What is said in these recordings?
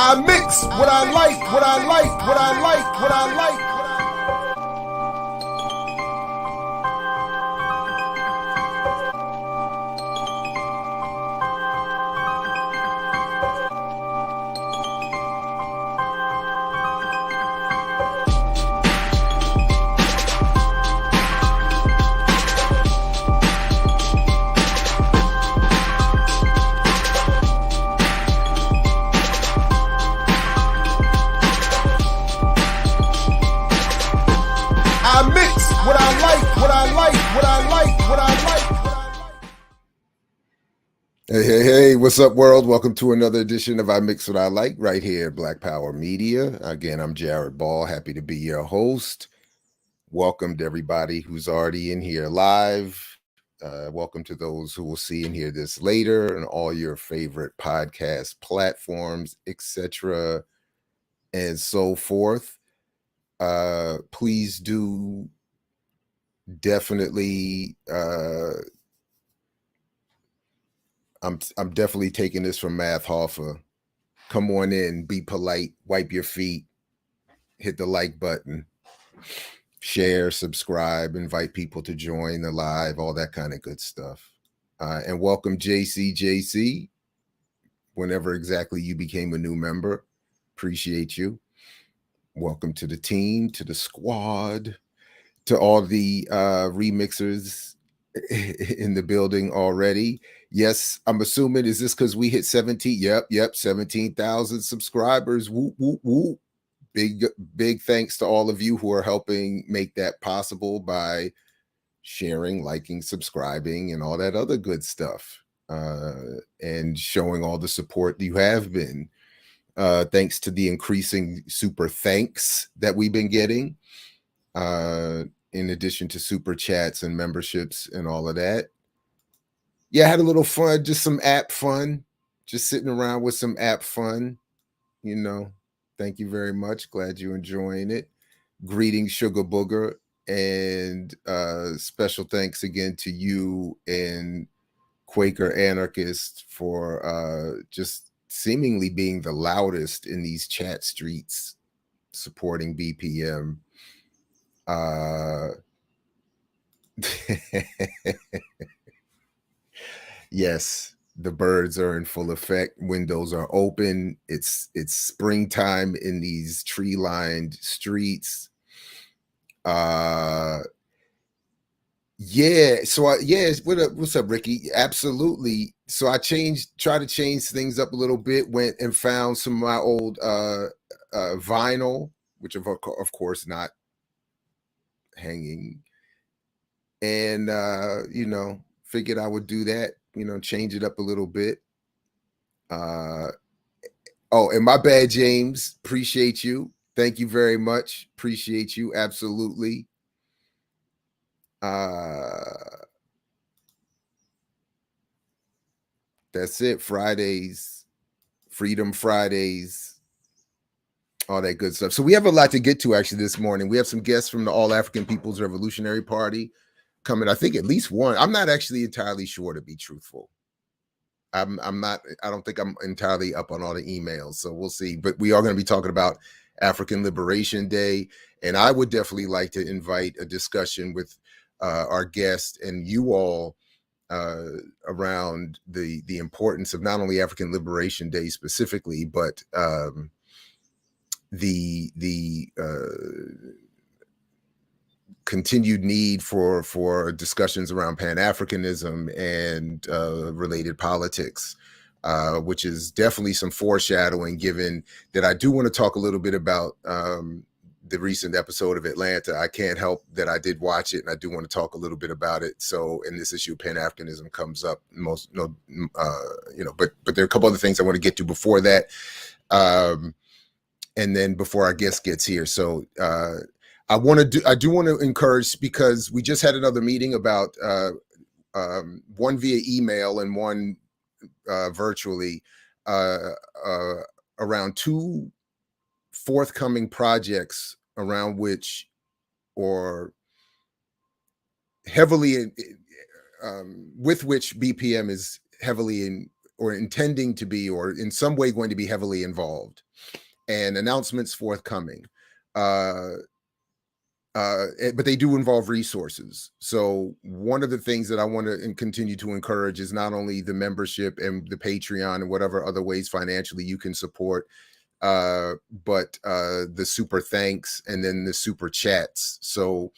I mix what I like, what I like, what I like, what I like. I mix what I like, what I like, what I like, what I like. Hey, what's up, world? Welcome to another edition of I Mix What I Like right here at Black Power Media. Again, I'm Jared Ball, happy to be your host. Welcome to everybody who's already in here live. Welcome to those who will see and hear this later on all your favorite podcast platforms, etc., and so forth. Please do definitely I'm definitely taking this from Math Hoffa. Come on in, be polite, wipe your feet, hit the like button, share, subscribe, invite people to join the live, all that kind of good stuff. And welcome JC, whenever exactly you became a new member. Appreciate you. Welcome to the team, to the squad, to all the remixers in the building already. Yes, I'm assuming, is this because we hit 17? Yep, 17,000 subscribers. Whoop, whoop, whoop. Big thanks to all of you who are helping make that possible by sharing, liking, subscribing, and all that other good stuff. And showing all the support you have been. Thanks to the increasing super thanks that we've been getting. In addition to super chats and memberships and all of that. Yeah, I had a little fun, just some app fun, just sitting around with some app fun, you know. Thank you very much. Glad you're enjoying it. Greetings, Sugar Booger, and special thanks again to you and Quaker Anarchist for just seemingly being the loudest in these chat streets supporting BPM. Yes, the birds are in full effect. Windows are open. It's springtime in these tree-lined streets. Yeah. So what's up, Ricky? Absolutely. So I tried to change things up a little bit. Went and found some of my old vinyl, which of course not hanging, and figured I would do that. Change it up a little bit. Oh, and my bad, James. Appreciate you. Thank you very much. Appreciate you. Absolutely. That's it. Fridays, Freedom Fridays, all that good stuff. So we have a lot to get to actually this morning. We have some guests from the All African People's Revolutionary Party coming. I think at least one. I'm not actually entirely sure, to be truthful. I'm not. I don't think I'm entirely up on all the emails, so we'll see. But we are going to be talking about African Liberation Day, and I would definitely like to invite a discussion with our guest and you all around the importance of not only African Liberation Day specifically, but the continued need for discussions around Pan-Africanism and related politics, which is definitely some foreshadowing, given that I do want to talk a little bit about the recent episode of Atlanta. I can't help that I did watch it, and I do want to talk a little bit about it. So, in this issue, Pan-Africanism comes up but there are a couple other things I want to get to before that, and then before our guest gets here. So, I do want to encourage, because we just had another meeting about one via email and one virtually around two forthcoming projects around which, or heavily with which BPM is heavily or intending to be, or in some way going to be heavily involved, and announcements forthcoming. But they do involve resources. So one of the things that I want to continue to encourage is not only the membership and the Patreon and whatever other ways financially you can support, but the super thanks and then the super chats. So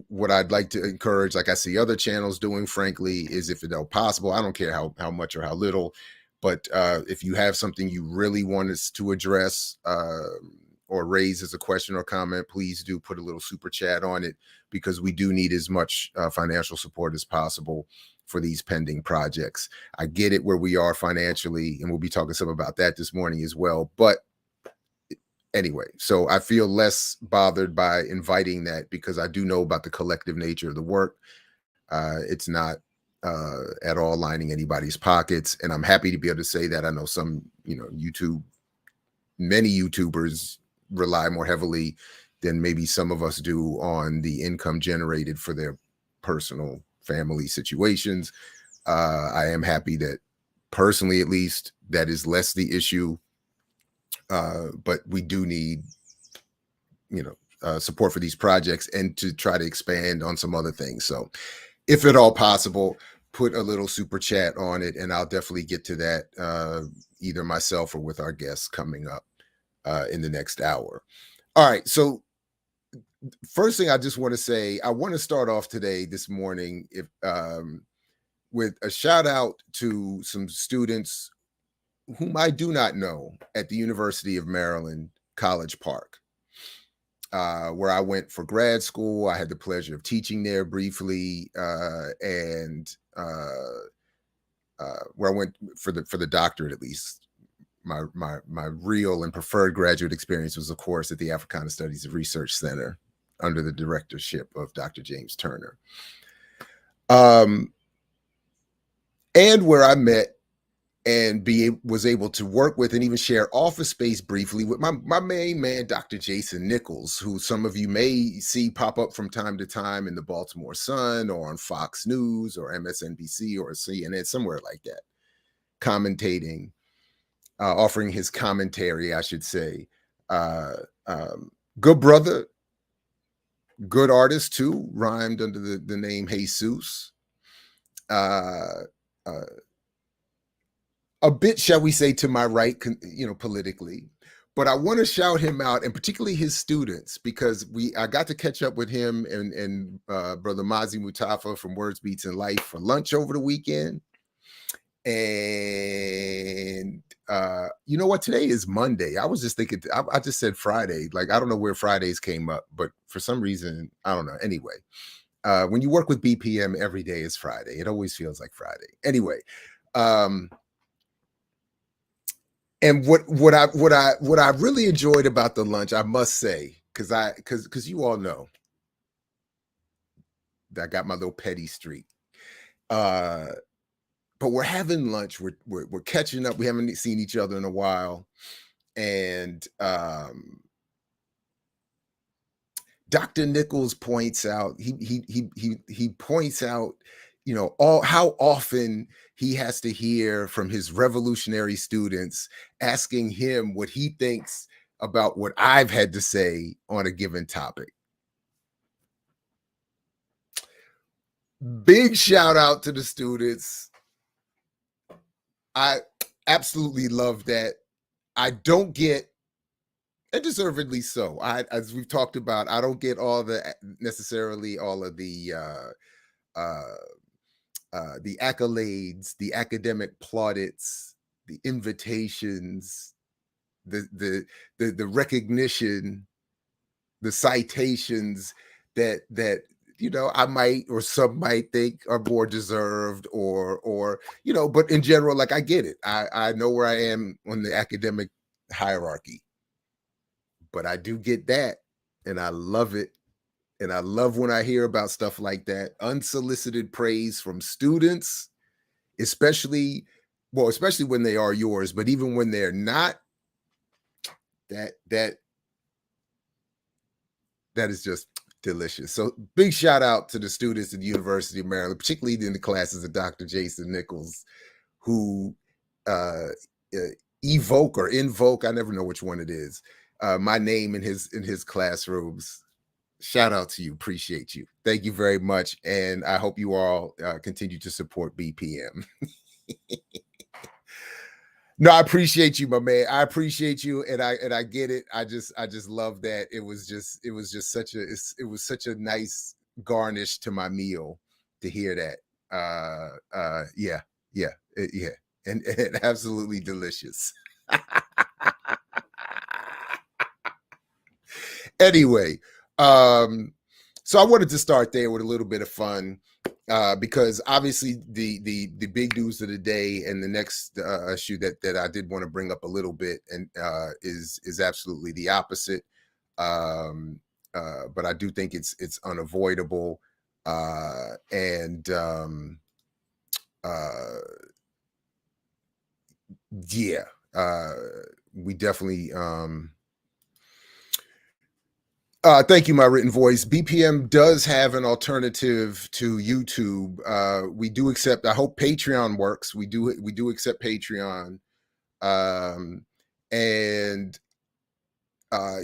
what I'd like to encourage, like I see other channels doing, frankly, is if at all possible, I don't care how much or how little, but if you have something you really want us to address or raise as a question or comment, please do put a little super chat on it, because we do need as much financial support as possible for these pending projects. I get it where we are financially, and we'll be talking some about that this morning as well. But anyway, so I feel less bothered by inviting that, because I do know about the collective nature of the work. It's not at all lining anybody's pockets, and I'm happy to be able to say that. I know some, many YouTubers rely more heavily than maybe some of us do on the income generated for their personal family situations. I am happy that personally, at least, that is less the issue. But we do need, support for these projects and to try to expand on some other things. So if at all possible, put a little super chat on it, and I'll definitely get to that either myself or with our guests coming up in the next hour. All right. So first thing I just want to say, I want to start off this morning, with a shout out to some students whom I do not know at the University of Maryland, College Park, where I went for grad school. I had the pleasure of teaching there briefly, and where I went for the doctorate, at least. My real and preferred graduate experience was, of course, at the Africana Studies Research Center under the directorship of Dr. James Turner. And where I met and was able to work with and even share office space briefly with my main man, Dr. Jason Nichols, who some of you may see pop up from time to time in the Baltimore Sun or on Fox News or MSNBC or CNN, somewhere like that, commentating. Offering his commentary, I should say. Good brother, good artist too, rhymed under the name Jesus. A bit, shall we say, to my right, politically. But I want to shout him out, and particularly his students, because I got to catch up with him and Brother Mazi Mutafa from Words, Beats, and Life for lunch over the weekend. And you know what? Today is Monday. I was just thinking, I just said Friday. Like, I don't know where Fridays came up, but for some reason, I don't know. Anyway, when you work with BPM, every day is Friday. It always feels like Friday. Anyway, and what I really enjoyed about the lunch, I must say, because you all know that I got my little petty streak. But we're having lunch. We're catching up. We haven't seen each other in a while, and Dr. Nichols points out. He points out, how often he has to hear from his revolutionary students asking him what he thinks about what I've had to say on a given topic. Big shout out to the students. I absolutely love that. I don't get, and deservedly so, as we've talked about, I don't get necessarily all of the accolades, the academic plaudits, the invitations, the recognition, the citations that I might, or some might think are more deserved, or but in general, like, I get it. I know where I am on the academic hierarchy, but I do get that, and I love it. And I love when I hear about stuff like that, unsolicited praise from students, especially when they are yours, but even when they're not, that is just delicious. So big shout out to the students at the University of Maryland, particularly in the classes of Dr. Jason Nichols, who uh, uh, evoke or invoke, I never know which one it is, my name in his classrooms. Shout out to you. Appreciate you. Thank you very much. And I hope you all continue to support BPM. No, I appreciate you, my man. I appreciate you, and I get it. I just love that. It was just it was such a nice garnish to my meal to hear that. Yeah, yeah, yeah, and absolutely delicious. Anyway, um, so I wanted to start there with a little bit of fun. Because obviously the big news of the day and the next issue that I did want to bring up a little bit and is absolutely the opposite. Um, but I do think it's unavoidable. And uh, yeah, uh, we definitely thank you, my written voice. BPM does have an alternative to YouTube. We do accept. I hope Patreon works. We do accept Patreon, um, and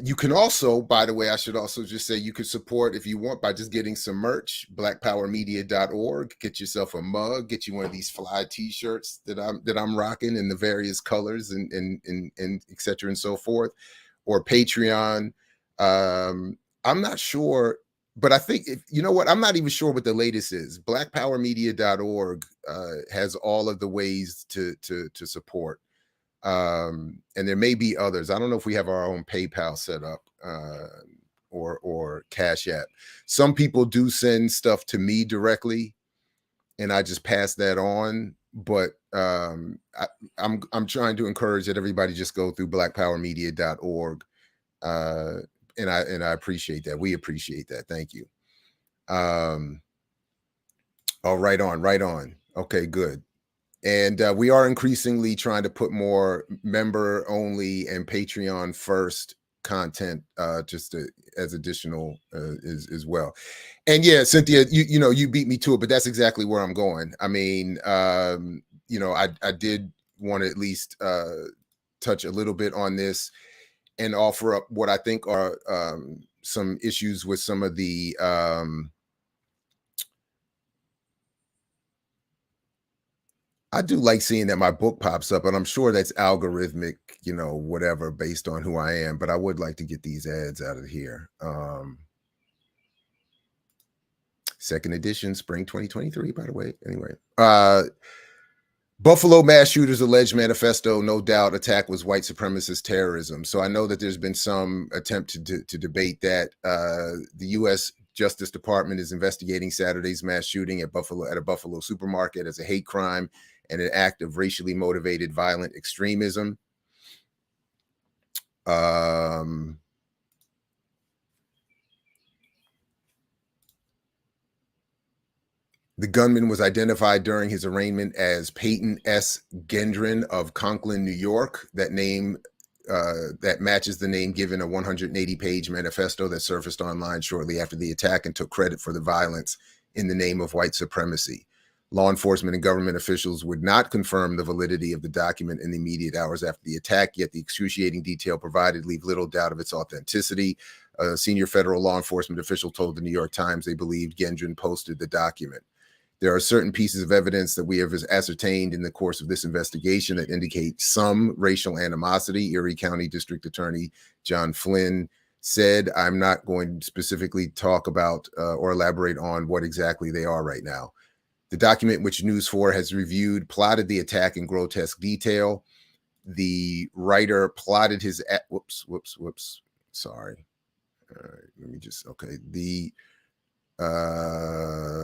you can also, by the way, I should also just say you can support if you want by just getting some merch. Blackpowermedia.org. Get yourself a mug. Get you one of these fly T-shirts that I'm rocking in the various colors and et cetera and so forth, or Patreon. I'm not sure, but I think you know what, I'm not even sure what the latest is. Blackpowermedia.org has all of the ways to support, and there may be others. I don't know if we have our own PayPal set up, or Cash App. Some people do send stuff to me directly, and I just pass that on. But I'm trying to encourage that everybody just go through blackpowermedia.org, uh, and I appreciate that. We appreciate that. Thank you. Um, oh, right on, right on. Okay, good. And we are increasingly trying to put more member only and Patreon first content, just as additional as well. And yeah, Cynthia, you beat me to it, but that's exactly where I'm going. I mean, I did want to at least touch a little bit on this and offer up what I think are some issues with some of the I do like seeing that my book pops up, and I'm sure that's algorithmic, whatever, based on who I am. But I would like to get these ads out of here. Second edition, spring 2023, by the way. Anyway, Buffalo mass shooters alleged manifesto, no doubt, attack was white supremacist terrorism. So I know that there's been some attempt to debate that. The U.S. Justice Department is investigating Saturday's mass shooting at a Buffalo supermarket as a hate crime and an act of racially motivated violent extremism. The gunman was identified during his arraignment as Peyton S. Gendron of Conklin, New York. That name that matches the name given a 180-page manifesto that surfaced online shortly after the attack and took credit for the violence in the name of white supremacy. Law enforcement and government officials would not confirm the validity of the document in the immediate hours after the attack, yet the excruciating detail provided leave little doubt of its authenticity. A senior federal law enforcement official told the New York Times they believed Gendron posted the document. There are certain pieces of evidence that we have ascertained in the course of this investigation that indicate some racial animosity, Erie County District Attorney John Flynn said. I'm not going to specifically talk about or elaborate on what exactly they are right now. The document, which News 4 has reviewed, plotted the attack in grotesque detail. The writer plotted his... Whoops. Sorry. Let me just... Okay. The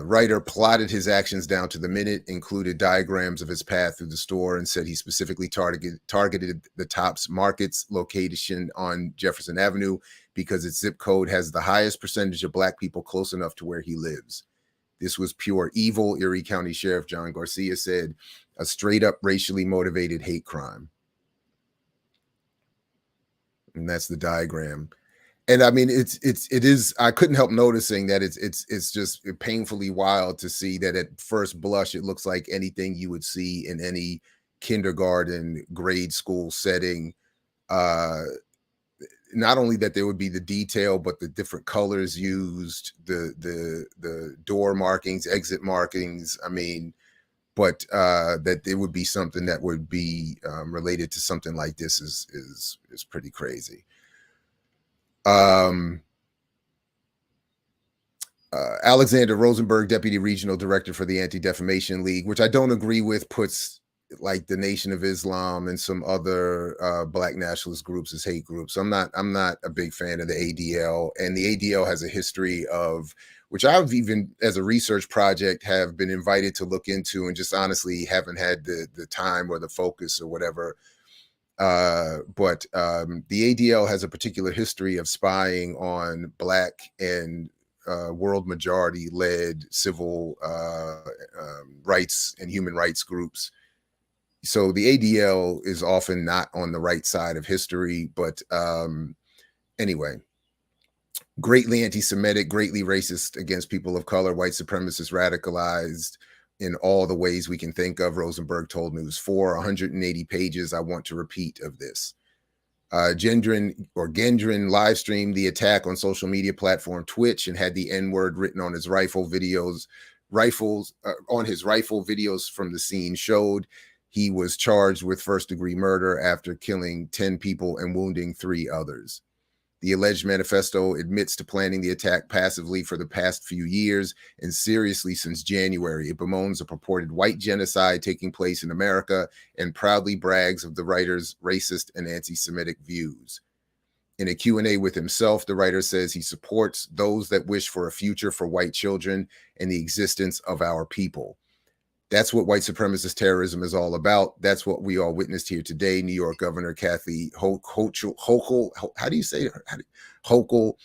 writer plotted his actions down to the minute, included diagrams of his path through the store, and said he specifically targeted the Tops Market's location on Jefferson Avenue because its zip code has the highest percentage of Black people close enough to where he lives. This was pure evil, Erie County Sheriff John Garcia said, a straight up racially motivated hate crime. And that's the diagram. And I mean, it is. I couldn't help noticing that it's just painfully wild to see that at first blush it looks like anything you would see in any kindergarten, grade school setting. Uh, Not only that there would be the detail, but the different colors used, the door markings, exit markings. I mean, but that it would be something that would be related to something like this is pretty crazy. Um, Alexander Rosenberg, Deputy Regional Director for the Anti-Defamation League, which I don't agree with, puts like the Nation of Islam and some other Black nationalist groups as hate groups. I'm not a big fan of the ADL, and the ADL has a history of, which I've even as a research project have been invited to look into, and just honestly haven't had the time or the focus or whatever. But the ADL has a particular history of spying on Black and world majority led civil rights and human rights groups. So the ADL is often not on the right side of history, but anyway, greatly anti-Semitic, greatly racist against people of color, white supremacist, radicalized in all the ways we can think of. Rosenberg told News 4, 180 pages. I want to repeat of this. Gendron live streamed the attack on social media platform Twitch and had the N-word written on his rifles on his rifle. Videos from the scene showed he was charged with first-degree murder after killing 10 people and wounding 3 others. The alleged manifesto admits to planning the attack passively for the past few years and seriously since January. It bemoans a purported white genocide taking place in America and proudly brags of the writer's racist and anti-Semitic views. In a Q&A with himself, the writer says he supports those that wish for a future for white children and the existence of our people. That's what white supremacist terrorism is all about. That's what we all witnessed here today. New York Governor Kathy Hochul, how do you say her? Hochul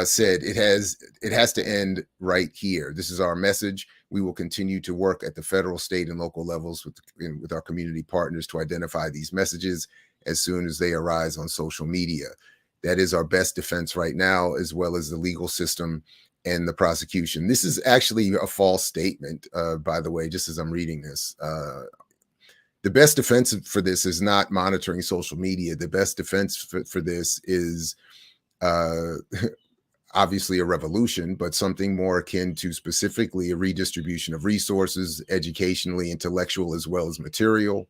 said it has to end right here. This is our message. We will continue to work at the federal, state, and local levels with our community partners to identify these messages as soon as they arise on social media. That is our best defense right now, as well as the legal system and the prosecution. This is actually a false statement, by the way, just as I'm reading this. The best defense for this is not monitoring social media. The best defense for this is obviously a revolution, but something more akin to specifically a redistribution of resources, educationally, intellectual, as well as material.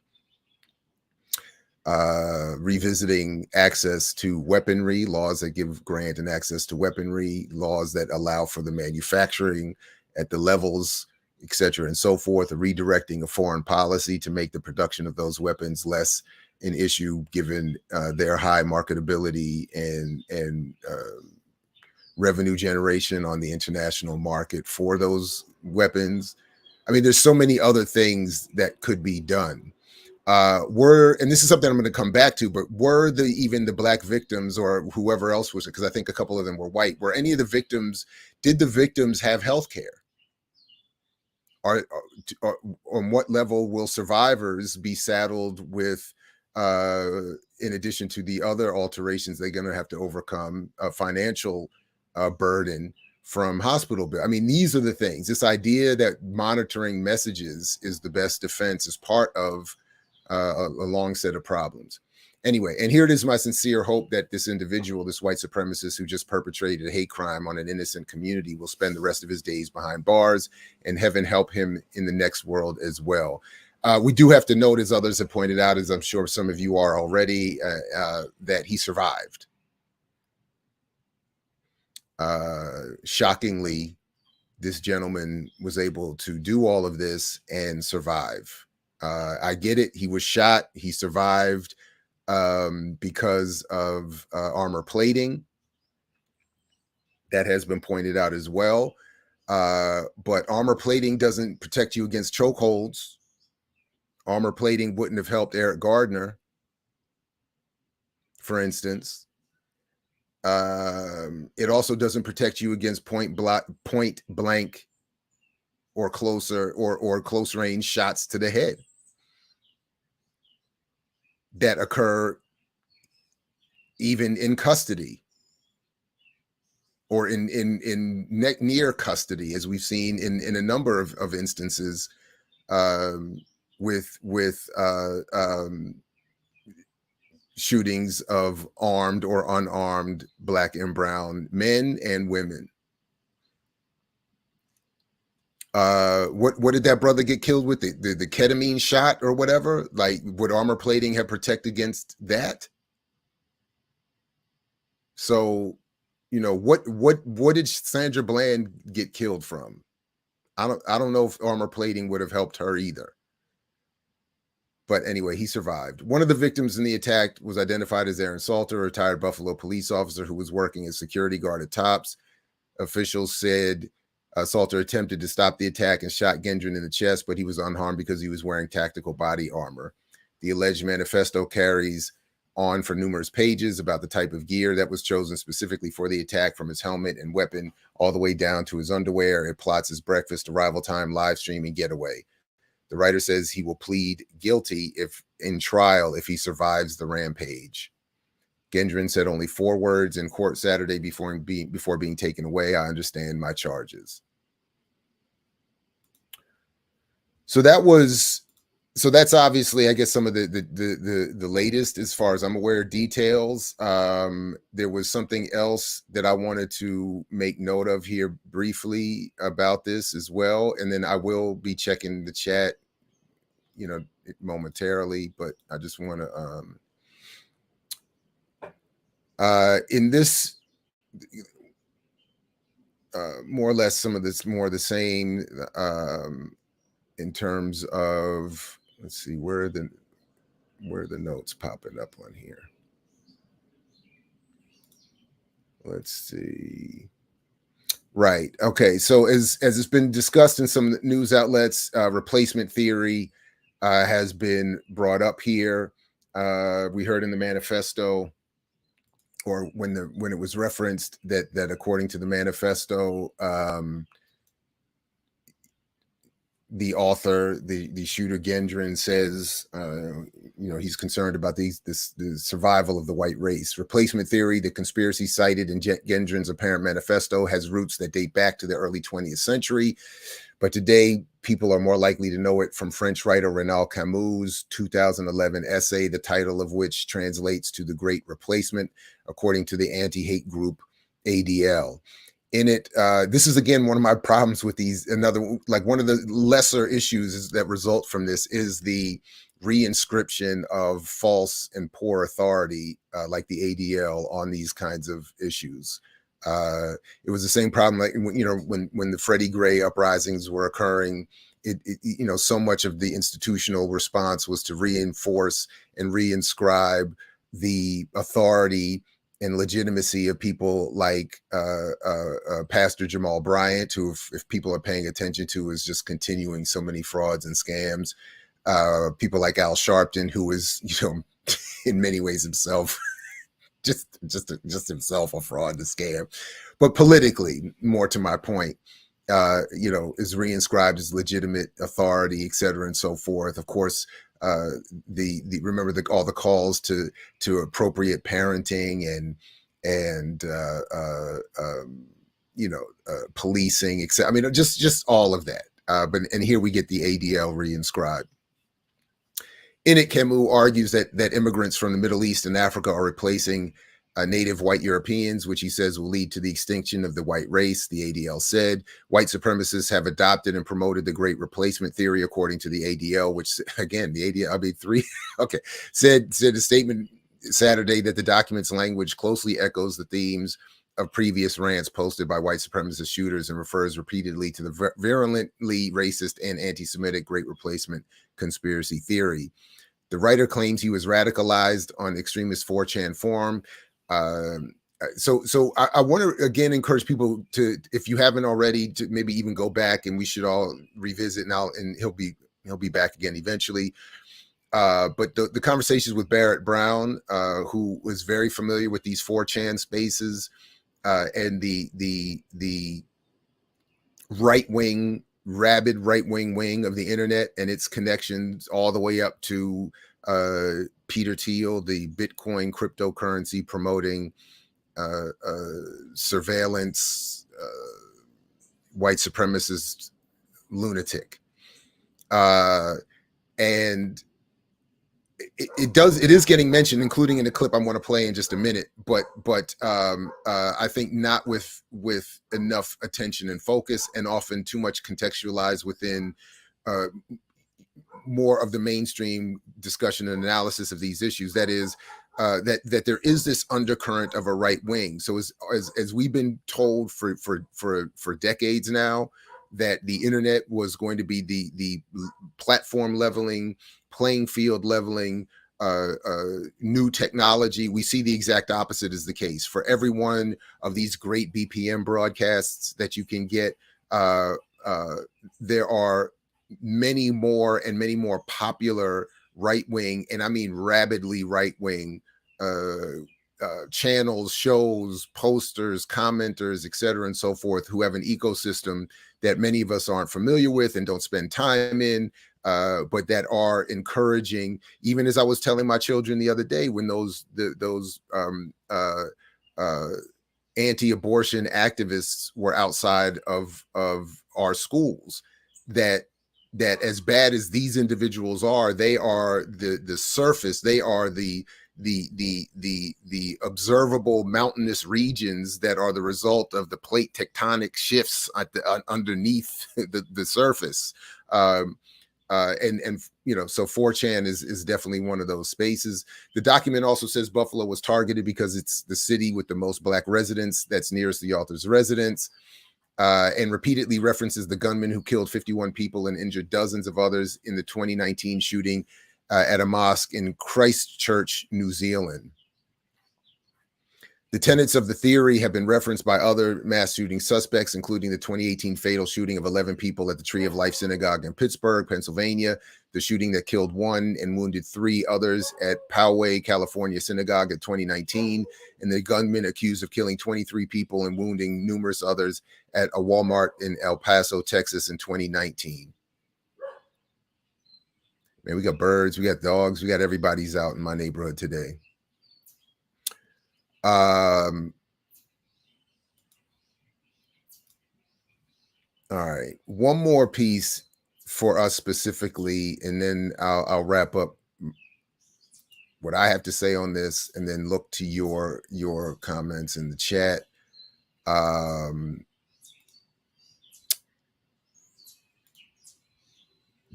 Revisiting access to weaponry, laws that give grant and access to weaponry, laws that allow for the manufacturing at the levels, etc., and so forth, redirecting a foreign policy to make the production of those weapons less an issue given their high marketability and revenue generation on the international market for those weapons. I mean, there's so many other things that could be done. And this is something I'm going to come back to, but were even the Black victims or whoever else was it, because I think a couple of them were white, were any of the victims, did the victims have health care? On what level will survivors be saddled with, in addition to the other alterations they're going to have to overcome, a financial burden from hospital bill? I mean, these are the things. This idea that monitoring messages is the best defense is part of a long set of problems. Anyway, and here it is my sincere hope that this individual, this white supremacist who just perpetrated a hate crime on an innocent community, will spend the rest of his days behind bars, and heaven help him in the next world as well. We do have to note, as others have pointed out, as I'm sure some of you are already, that he survived. Shockingly, this gentleman was able to do all of this and survive. I get it. He was shot. He survived because of armor plating. That has been pointed out as well. But armor plating doesn't protect you against chokeholds. Armor plating wouldn't have helped Eric Gardner, for instance. It also doesn't protect you against point blank or close range shots to the head that occur even in custody. or near custody, as we've seen in a number of instances, with shootings of armed or unarmed Black and brown men and women. What did that brother get killed with? The ketamine shot or whatever? Like, would armor plating have protected against that? So, what did Sandra Bland get killed from? I don't know if armor plating would have helped her either. But anyway, he survived. One of the victims in the attack was identified as Aaron Salter, a retired Buffalo police officer who was working as security guard at Tops. Officials said Salter attempted to stop the attack and shot Gendron in the chest, but he was unharmed because he was wearing tactical body armor. The alleged manifesto carries on for numerous pages about the type of gear that was chosen specifically for the attack, from his helmet and weapon all the way down to his underwear. It plots his breakfast, arrival time, live stream, and getaway. The writer says he will plead guilty if in trial if he survives the rampage. Gendron said only 4 words in court Saturday before being taken away. I understand my charges. So that's obviously, I guess, some of the latest, as far as I'm aware, details. There was something else that I wanted to make note of here briefly about this as well, and then I will be checking the chat, momentarily. But I just want to, in this, more or less, some of this more the same, in terms of. Let's see, where are the notes popping up on here? Let's see. Right. Okay. So as it's been discussed in some news outlets, replacement theory has been brought up here. We heard in the manifesto, or when it was referenced, that according to the manifesto, the author, the shooter Gendron, says, he's concerned about the survival of the white race. Replacement theory, the conspiracy cited in Gendron's apparent manifesto, has roots that date back to the early 20th century. But today, people are more likely to know it from French writer René Camus' 2011 essay, the title of which translates to The Great Replacement, according to the anti-hate group ADL. In it, this is again one of my problems with these. One of the lesser issues that result from this is the reinscription of false and poor authority, like the ADL, on these kinds of issues. It was the same problem, like when the Freddie Gray uprisings were occurring. So much of the institutional response was to reinforce and reinscribe the authority and legitimacy of people like Pastor Jamal Bryant, who, if people are paying attention to, is just continuing so many frauds and scams. People like Al Sharpton, who is, in many ways himself, just himself a fraud and a scam. But politically, more to my point, is reinscribed as legitimate authority, et cetera, and so forth. Of course, remember all the calls to appropriate parenting and policing, etc. I mean, just all of that. And here we get the ADL reinscribed. In it, Camus argues that immigrants from the Middle East and Africa are replacing native white Europeans, which he says will lead to the extinction of the white race. The ADL said white supremacists have adopted and promoted the Great Replacement theory, according to the ADL, which, again, the ADL, said a statement Saturday that the document's language closely echoes the themes of previous rants posted by white supremacist shooters and refers repeatedly to the virulently racist and anti-Semitic Great Replacement conspiracy theory. The writer claims he was radicalized on extremist 4chan forum. So I want to again encourage people to, if you haven't already, to maybe even go back, and we should all revisit now. And he'll be back again eventually. But the conversations with Barrett Brown, who was very familiar with these 4chan spaces, and the rabid right-wing wing of the internet and its connections all the way up to Peter Thiel, the Bitcoin cryptocurrency promoting surveillance, white supremacist lunatic. And it is getting mentioned, including in the clip I'm going to play in just a minute, but I think not with enough attention and focus, and often too much contextualized within more of the mainstream discussion and analysis of these issues. That is, that there is this undercurrent of a right wing. So as we've been told for decades now, that the internet was going to be the platform leveling, playing field leveling, new technology. We see the exact opposite is the case. For every one of these great BPM broadcasts that you can get, there are many more popular right-wing, and I mean rabidly right-wing, channels, shows, posters, commenters, etc., and so forth, who have an ecosystem that many of us aren't familiar with and don't spend time in, but that are encouraging. Even as I was telling my children the other day, when those anti-abortion activists were outside of our schools, that as bad as these individuals are, they are the surface. They are the observable mountainous regions that are the result of the plate tectonic shifts underneath the surface. And you know, so 4chan is definitely one of those spaces. The document also says Buffalo was targeted because it's the city with the most Black residents that's nearest the author's residence, and repeatedly references the gunman who killed 51 people and injured dozens of others in the 2019 shooting at a mosque in Christchurch, New Zealand. The tenets of the theory have been referenced by other mass shooting suspects, including the 2018 fatal shooting of 11 people at the Tree of Life Synagogue in Pittsburgh, Pennsylvania, the shooting that killed 1 and wounded 3 others at Poway, California Synagogue in 2019, and the gunman accused of killing 23 people and wounding numerous others at a Walmart in El Paso, Texas in 2019. Man, we got birds, we got dogs, we got everybody's out in my neighborhood today. All right, one more piece for us specifically, and then I'll wrap up what I have to say on this, and then look to your comments in the chat.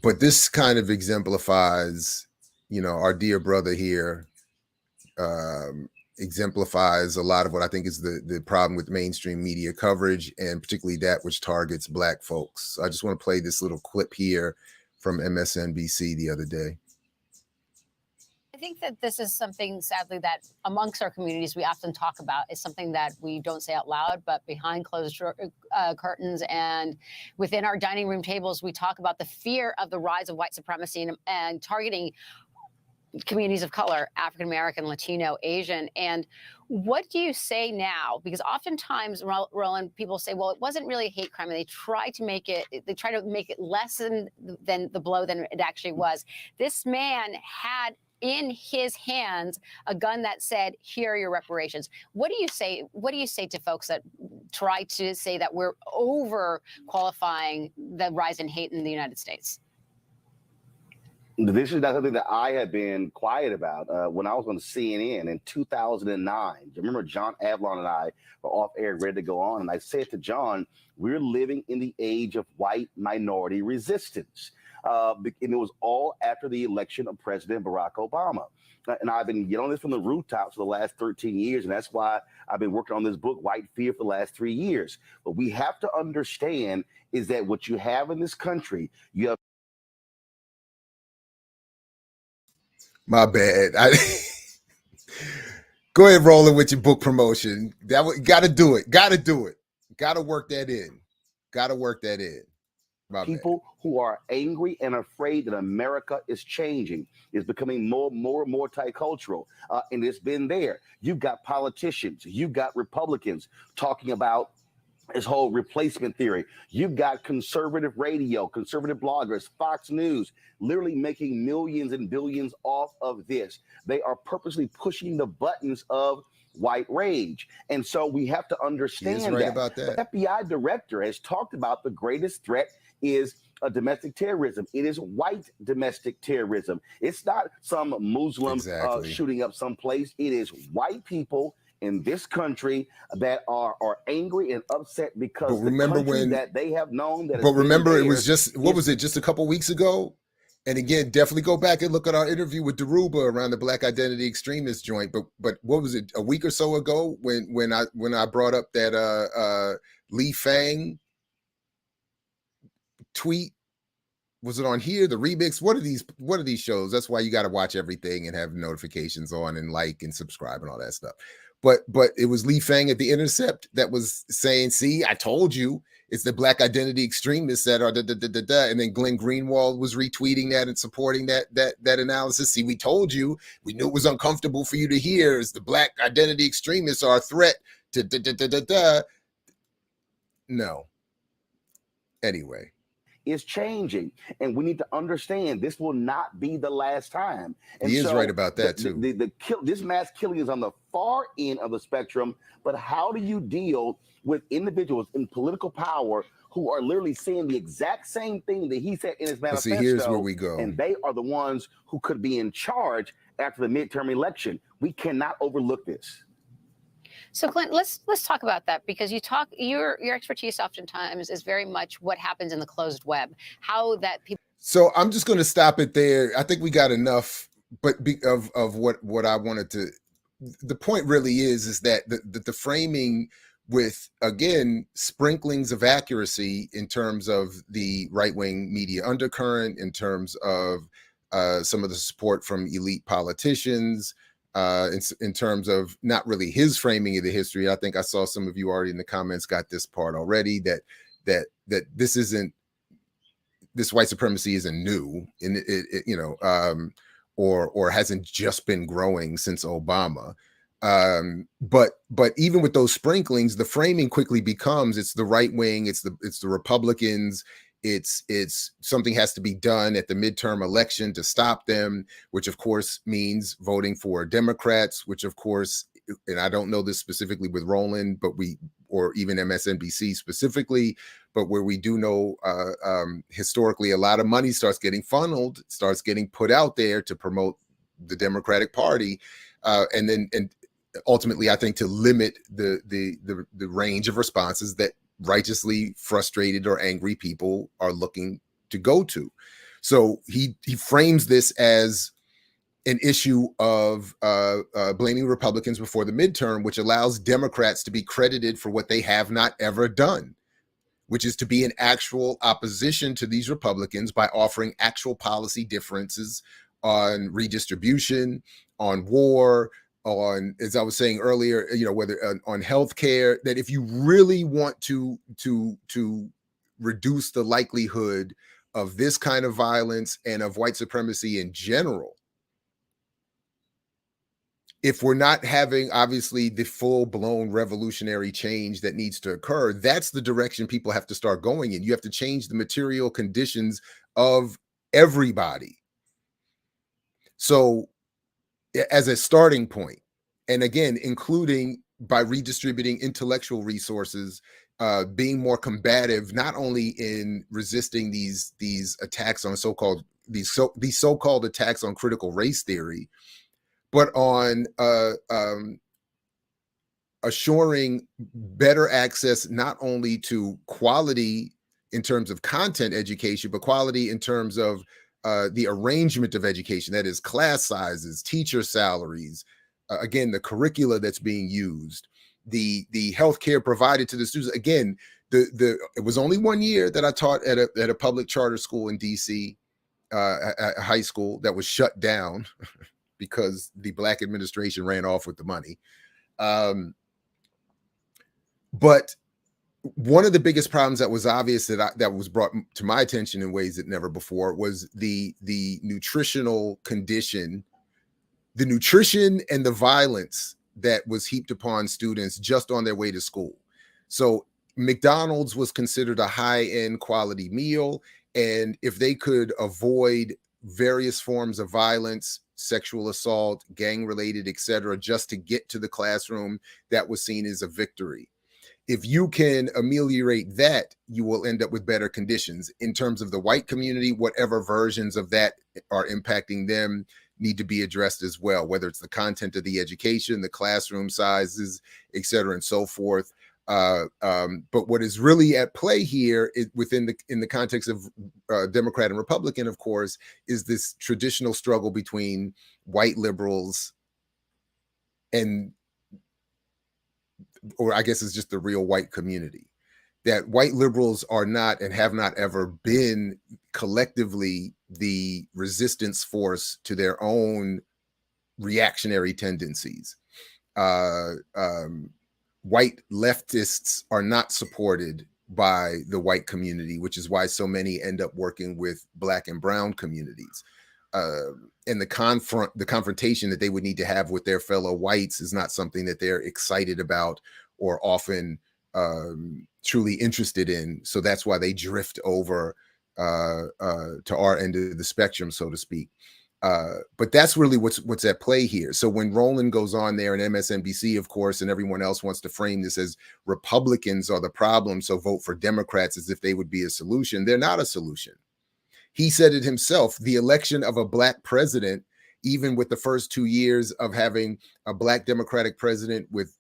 But this kind of exemplifies, you know, our dear brother here exemplifies a lot of what I think is the problem with mainstream media coverage, and particularly that which targets Black folks. So I just want to play this little clip here from MSNBC the other day. I think that this is something, sadly, that amongst our communities we often talk about. Is something that we don't say out loud, but behind closed curtains and within our dining room tables, we talk about the fear of the rise of white supremacy and targeting communities of color, African American, Latino, Asian. And what do you say now? Because oftentimes, Roland, people say, well, it wasn't really a hate crime, and they try to make it less than the blow than it actually was. This man had in his hands a gun that said, here are your reparations. What do you say? What do you say to folks that try to say that we're over qualifying the rise in hate in the United States? This is not something that I had been quiet about. When I was on CNN in 2009, you remember John Avlon and I were off air ready to go on, and I said to John, we're living in the age of white minority resistance. And it was all after the election of President Barack Obama. And I've been yelling this from the rooftops for the last 13 years, and that's why I've been working on this book, White Fear, for the last 3 years. But we have to understand is that what you have in this country, you have. My bad. Go ahead, rolling with your book promotion. Gotta do it. Gotta do it. Gotta work that in. Gotta work that in. People who are angry and afraid that America is changing, is becoming more and more multicultural, and it's been there. You've got politicians, you've got Republicans talking about this whole replacement theory. You've got conservative radio, conservative bloggers, Fox News, literally making millions and billions off of this. They are purposely pushing the buttons of white rage. And so we have to understand right that. about that. The FBI director has talked about the greatest threat is domestic terrorism. It is white domestic terrorism. It's not some Muslim shooting up someplace. It is white people in this country that are angry and upset because the country that they have known that. But remember, it was just, what was it, just a couple weeks ago? And again, definitely go back and look at our interview with Daruba around the Black Identity Extremist joint. But what was it, a week or so ago when I brought up that Lee Fang tweet? Was it on here? The remix? What are these shows? That's why you got to watch everything and have notifications on and like and subscribe and all that stuff. But it was Lee Fang at The Intercept that was saying, see, I told you, it's the Black Identity Extremists that are and then Glenn Greenwald was retweeting that and supporting that analysis. See, we told you, we knew it was uncomfortable for you to hear, is the Black Identity Extremists are a threat to No. Anyway. Is changing, and we need to understand this will not be the last time. And he is right about that too. This mass killing is on the far end of the spectrum, but how do you deal with individuals in political power who are literally saying the exact same thing that he said in his manifesto? See, here's where we go. And they are the ones who could be in charge after the midterm election. We cannot overlook this. So, Clint, let's talk about that, because your expertise oftentimes is very much what happens in the closed web, how that people. So I'm just going to stop it there. I think we got enough, but of what I wanted to. The point really is that the framing with, again, sprinklings of accuracy in terms of the right-wing media undercurrent, in terms of some of the support from elite politicians. In terms of not really his framing of the history. I think I saw some of you already in the comments got this part already, that this white supremacy isn't new, and or hasn't just been growing since Obama. But even with those sprinklings, the framing quickly becomes it's the right wing, it's the Republicans. It's something has to be done at the midterm election to stop them, which of course means voting for Democrats, which of course, and I don't know this specifically with Roland, or even MSNBC specifically, but where we do know historically a lot of money starts getting funneled, starts getting put out there to promote the Democratic Party, and ultimately I think to limit the range of responses that righteously frustrated or angry people are looking to go to. So he frames this as an issue of blaming Republicans before the midterm, which allows Democrats to be credited for what they have not ever done, which is to be in actual opposition to these Republicans by offering actual policy differences on redistribution, on war, on, as I was saying earlier, whether on healthcare, that if you really want to reduce the likelihood of this kind of violence and of white supremacy in general, if we're not having obviously the full-blown revolutionary change that needs to occur, that's the direction people have to start going in. You have to change the material conditions of everybody. So as a starting point, and again, including by redistributing intellectual resources, being more combative, not only in resisting these attacks on these so-called attacks on critical race theory, but on assuring better access not only to quality in terms of content education, but quality in terms of the arrangement of education, that is class sizes, teacher salaries, again, the curricula that's being used, the healthcare provided to the students. Again, it was only 1 year that I taught at a public charter school in DC, a high school that was shut down because the Black administration ran off with the money. But one of the biggest problems that was obvious that was brought to my attention in ways that never before was the nutritional condition, the nutrition and the violence that was heaped upon students just on their way to school. So McDonald's was considered a high-end quality meal, and if they could avoid various forms of violence sexual assault, gang-related, etc., just to get to the classroom, that was seen as a victory. If you can ameliorate that, you will end up with better conditions. In terms of the white community, whatever versions of that are impacting them need to be addressed as well, whether it's the content of the education, the classroom sizes, et cetera, and so forth. But what is really at play here is in the context of Democrat and Republican, of course, is this traditional struggle between white liberals and, or I guess it's just the real white community. That white liberals are not and have not ever been collectively the resistance force to their own reactionary tendencies. White leftists are not supported by the white community, which is why so many end up working with Black and brown communities. And the confrontation that they would need to have with their fellow whites is not something that they're excited about or often truly interested in. So that's why they drift over to our end of the spectrum, so to speak. But that's really what's at play here. So when Roland goes on there and MSNBC, of course, and everyone else wants to frame this as Republicans are the problem, so vote for Democrats as if they would be a solution, they're not a solution. He said it himself, the election of a Black president, even with the first 2 years of having a Black Democratic president with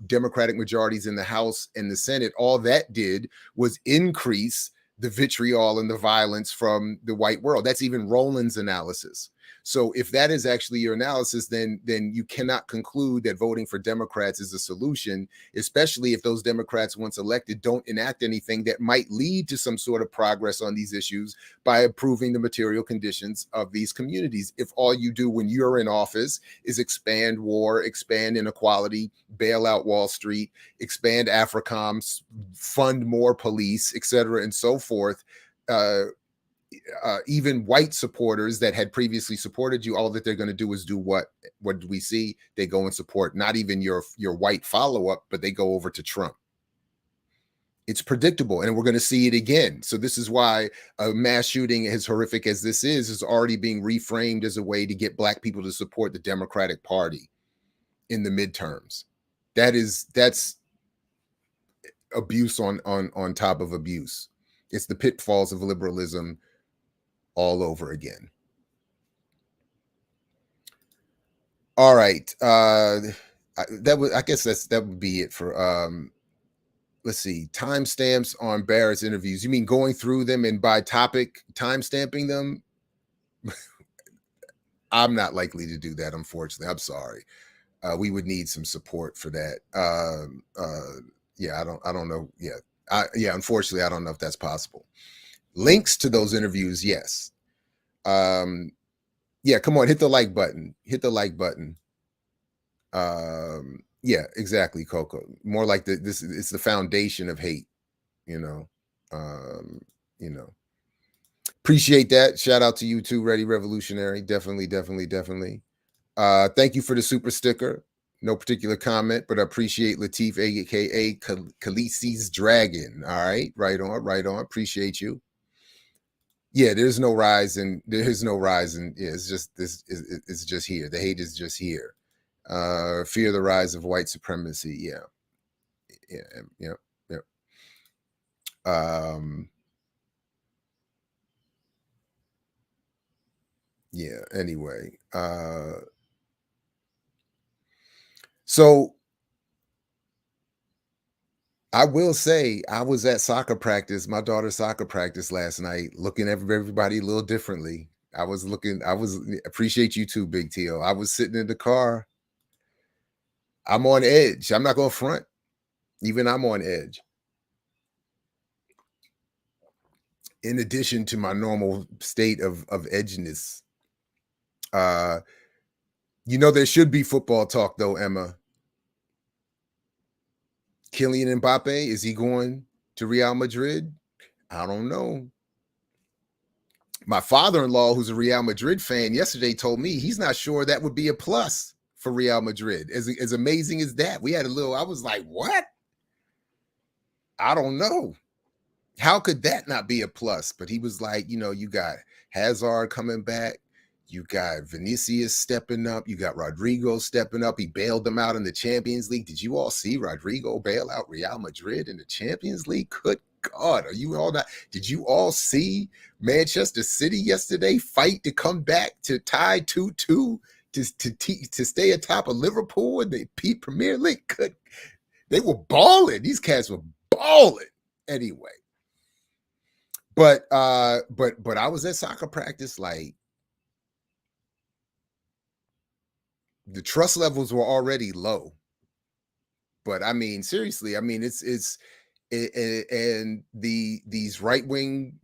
Democratic majorities in the House and the Senate, all that did was increase the vitriol and the violence from the white world. That's even Roland's analysis. So if that is actually your analysis, then you cannot conclude that voting for Democrats is a solution, especially if those Democrats, once elected, don't enact anything that might lead to some sort of progress on these issues by improving the material conditions of these communities. If all you do when you're in office is expand war, expand inequality, bail out Wall Street, expand AFRICOM, fund more police, et cetera, and so forth, even white supporters that had previously supported you, all that they're going to do is do what do we see? They go and support not even your white follow-up, but they go over to Trump. It's predictable, and we're going to see it again. So this is why a mass shooting, as horrific as this is already being reframed as a way to get Black people to support the Democratic Party in the midterms. That's abuse on top of abuse. It's the pitfalls of liberalism all over again. All right. I guess that would be it for let's see, timestamps on Barrett's interviews. You mean going through them and by topic timestamping them? I'm not likely to do that, unfortunately. I'm sorry. We would need some support for that. Yeah, I don't know. Yeah, unfortunately, I don't know if that's possible. Links to those interviews, yes. Yeah, come on, hit the like button. Hit the like button. Yeah, exactly, Coco. More like it's the foundation of hate, you know. Appreciate that. Shout out to you too, Ready Revolutionary. Definitely. Thank you for the super sticker. No particular comment, but I appreciate Latif, aka Khaleesi's Dragon. All right, right on. Appreciate you. Yeah, there's no rise in. Yeah, it's just this. It's just here. The hate is just here. Fear the rise of white supremacy. Yeah. Yeah. Anyway. So I will say I was at soccer practice, my daughter's soccer practice last night, looking at everybody a little differently. Appreciate you too, Big T.O. I was sitting in the car. I'm on edge. I'm not going to front. Even I'm on edge. In addition to my normal state of edginess. There should be football talk though, Emma. Kylian Mbappe, is he going to Real Madrid? I don't know. My father-in-law, who's a Real Madrid fan, yesterday told me he's not sure that would be a plus for Real Madrid. As amazing as that, I was like, what? I don't know. How could that not be a plus? But he was like, you got Hazard coming back, You got Vinicius stepping up. You got Rodrigo stepping up. He bailed them out in the Champions League. Did you all see Rodrigo bail out Real Madrid in the Champions League? Good God, are you all not? Did you all see Manchester City yesterday fight to come back to tie 2-2 to stay atop of Liverpool in the Premier League? Good. They were balling. These cats were balling anyway. But I was at soccer practice, like, the trust levels were already low. But I mean, seriously, I mean, and these right-wing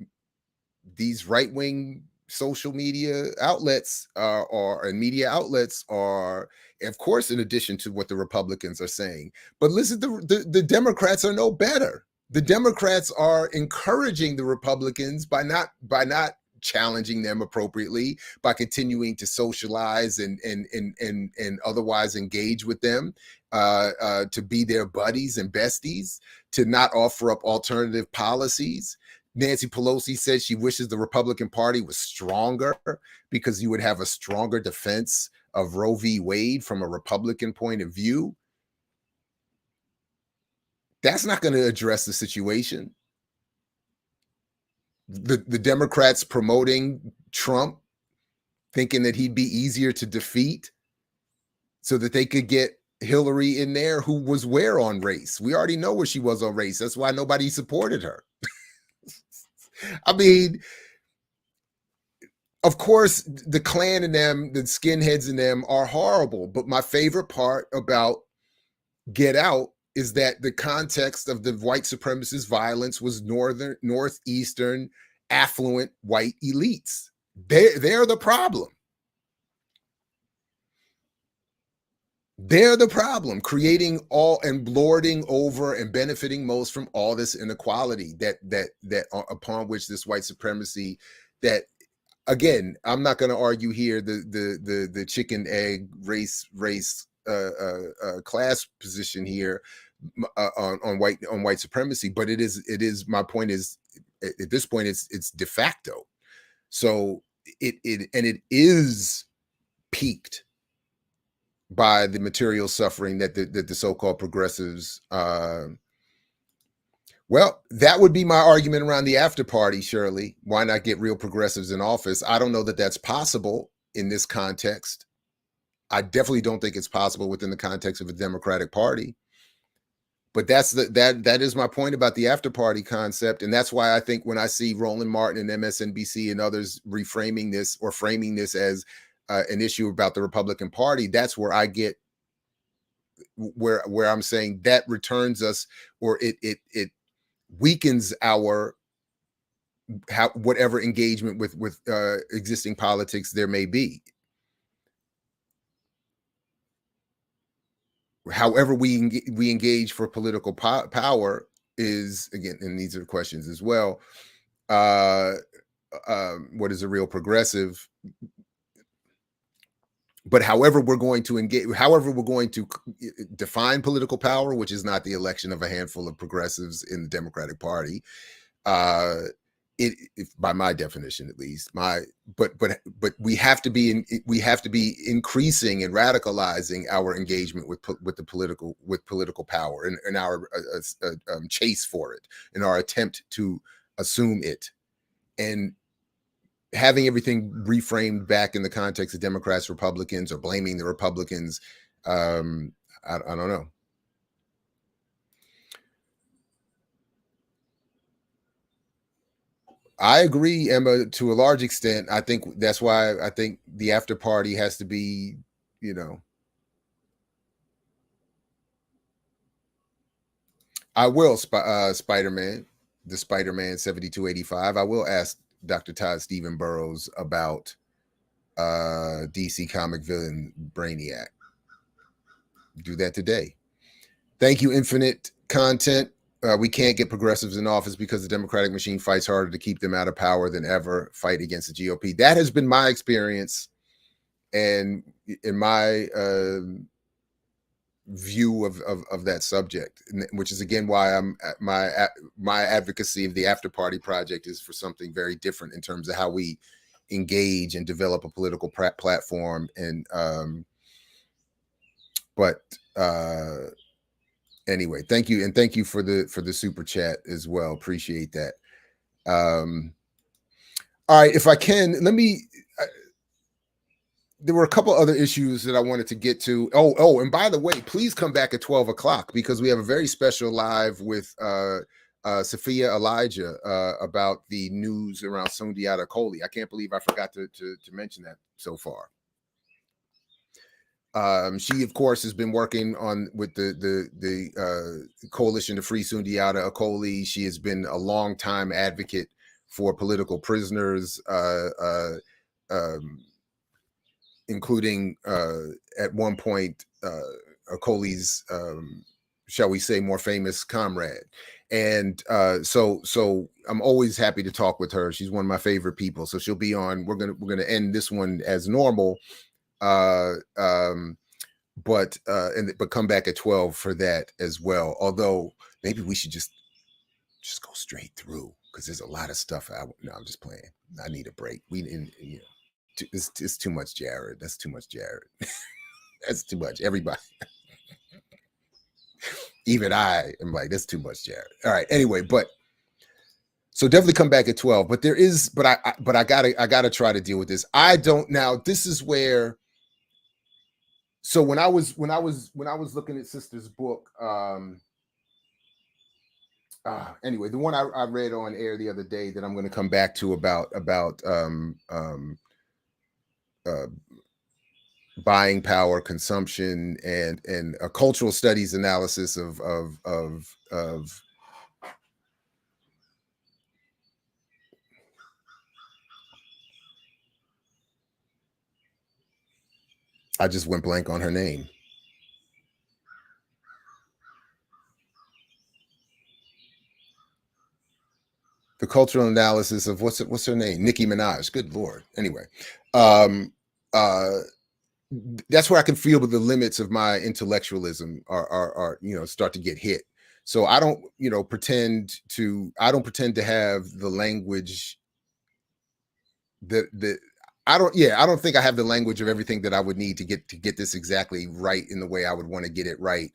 social media outlets and media outlets are, of course, in addition to what the Republicans are saying. But listen, the Democrats are no better. The Democrats are encouraging the Republicans by not challenging them appropriately, by continuing to socialize and otherwise engage with them, to be their buddies and besties, to not offer up alternative policies. Nancy Pelosi said she wishes the Republican Party was stronger because you would have a stronger defense of Roe v. Wade from a Republican point of view. That's not going to address the situation. The Democrats promoting Trump, thinking that he'd be easier to defeat so that they could get Hillary in there, who was where on race. We already know where she was on race. That's why nobody supported her. I mean, of course, the Klan and them, the skinheads in them are horrible. But my favorite part about Get Out is that the context of the white supremacist violence was northeastern, affluent white elites. They're the problem. They're the problem, creating all and lording over and benefiting most from all this inequality that upon which this white supremacy, that, again, I'm not going to argue here the chicken egg race class position here on white supremacy, but it is my point is, at this point it's de facto. So it is peaked by the material suffering that the so-called progressives. Well, that would be my argument around the after party, Shirley. Why not get real progressives in office? I don't know that that's possible in this context. I definitely don't think it's possible within the context of a Democratic Party. But that is my point about the after party concept. And that's why I think when I see Roland Martin and MSNBC and others reframing this or framing this as an issue about the Republican Party, that's where I get where I'm saying that returns us, or it weakens our whatever engagement with existing politics there may be. However we engage for political power is, again, and these are questions as well, what is a real progressive? But however we're going to engage, however we're going to define political power, which is not the election of a handful of progressives in the Democratic Party, by my definition at least, but we have to be increasing and radicalizing our engagement with political power and our chase for it, in our attempt to assume it, and having everything reframed back in the context of Democrats, Republicans, or blaming the Republicans. I don't know. I agree, Emma, to a large extent. I think that's why I think the after party has to be, I will, Spider-Man, the Spider-Man 7285. I will ask Dr. Todd Stephen Burrows about DC comic villain Brainiac. Do that today. Thank you, Infinite Content. We can't get progressives in office because the Democratic machine fights harder to keep them out of power than ever fight against the GOP. That has been my experience, and in my view of that subject, which is again why my advocacy of the After Party Project is for something very different in terms of how we engage and develop a political platform. And but anyway, thank you, and thank you for the super chat as well. Appreciate that. All right, if I can, let me. There were a couple other issues that I wanted to get to. Oh, and by the way, please come back at 12 o'clock because we have a very special live with Sophia Elijah about the news around Sundiata Kohli. I can't believe I forgot to mention that so far. She, of course, has been working on with the Coalition to Free Sundiata Kohli. She has been a longtime advocate for political prisoners, including at one point Kohli's, shall we say, more famous comrade. And so I'm always happy to talk with her. She's one of my favorite people. So she'll be on. We're gonna end this one as normal. But come back at 12 for that as well. Although maybe we should just go straight through because there's a lot of stuff. No, I'm just playing. I need a break. It's too much, Jared. That's too much, Jared. That's too much. Everybody, even I am like, that's too much, Jared. All right. Anyway, so definitely come back at 12. But I gotta try to deal with this. Now this is where. So when I was looking at Sister's book, anyway, the one I read on air the other day that I'm going to come back to about buying power, consumption, and a cultural studies analysis of I just went blank on her name. The cultural analysis of what's her name? Nicki Minaj. Good Lord. Anyway, that's where I can feel the limits of my intellectualism are start to get hit. So I don't pretend to have the language that I don't think I have the language of everything that I would need to get this exactly right in the way I would want to get it right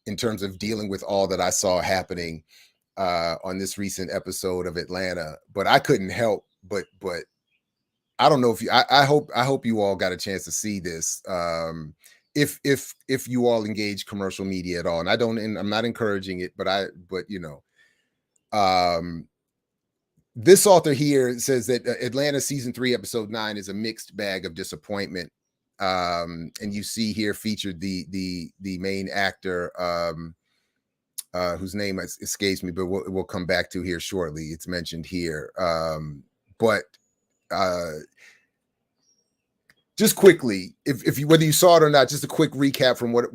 in terms of dealing with all that I saw happening on this recent episode of Atlanta. But I couldn't help but I don't know if I hope you all got a chance to see this. If you all engage commercial media at all, and I'm not encouraging it, but this author here says that Atlanta season 3 episode 9 is a mixed bag of disappointment. And you see here featured the main actor, whose name escapes me, but we'll come back to here shortly. It's mentioned here. But just quickly, if you whether you saw it or not, just a quick recap from what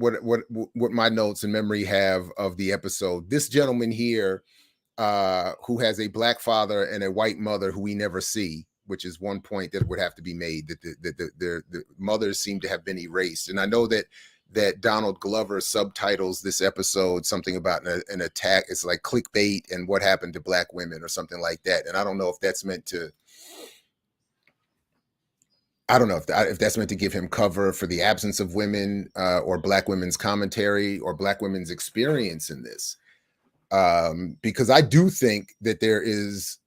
my notes and memory have of the episode. This gentleman here, who has a black father and a white mother who we never see, which is one point that would have to be made, that the mothers seem to have been erased. And I know that Donald Glover subtitles this episode something about an attack. It's like clickbait and what happened to black women or something like that. And I don't know if that's meant to. I don't know if that's meant to give him cover for the absence of women, or black women's commentary or black women's experience in this. Because I do think that there's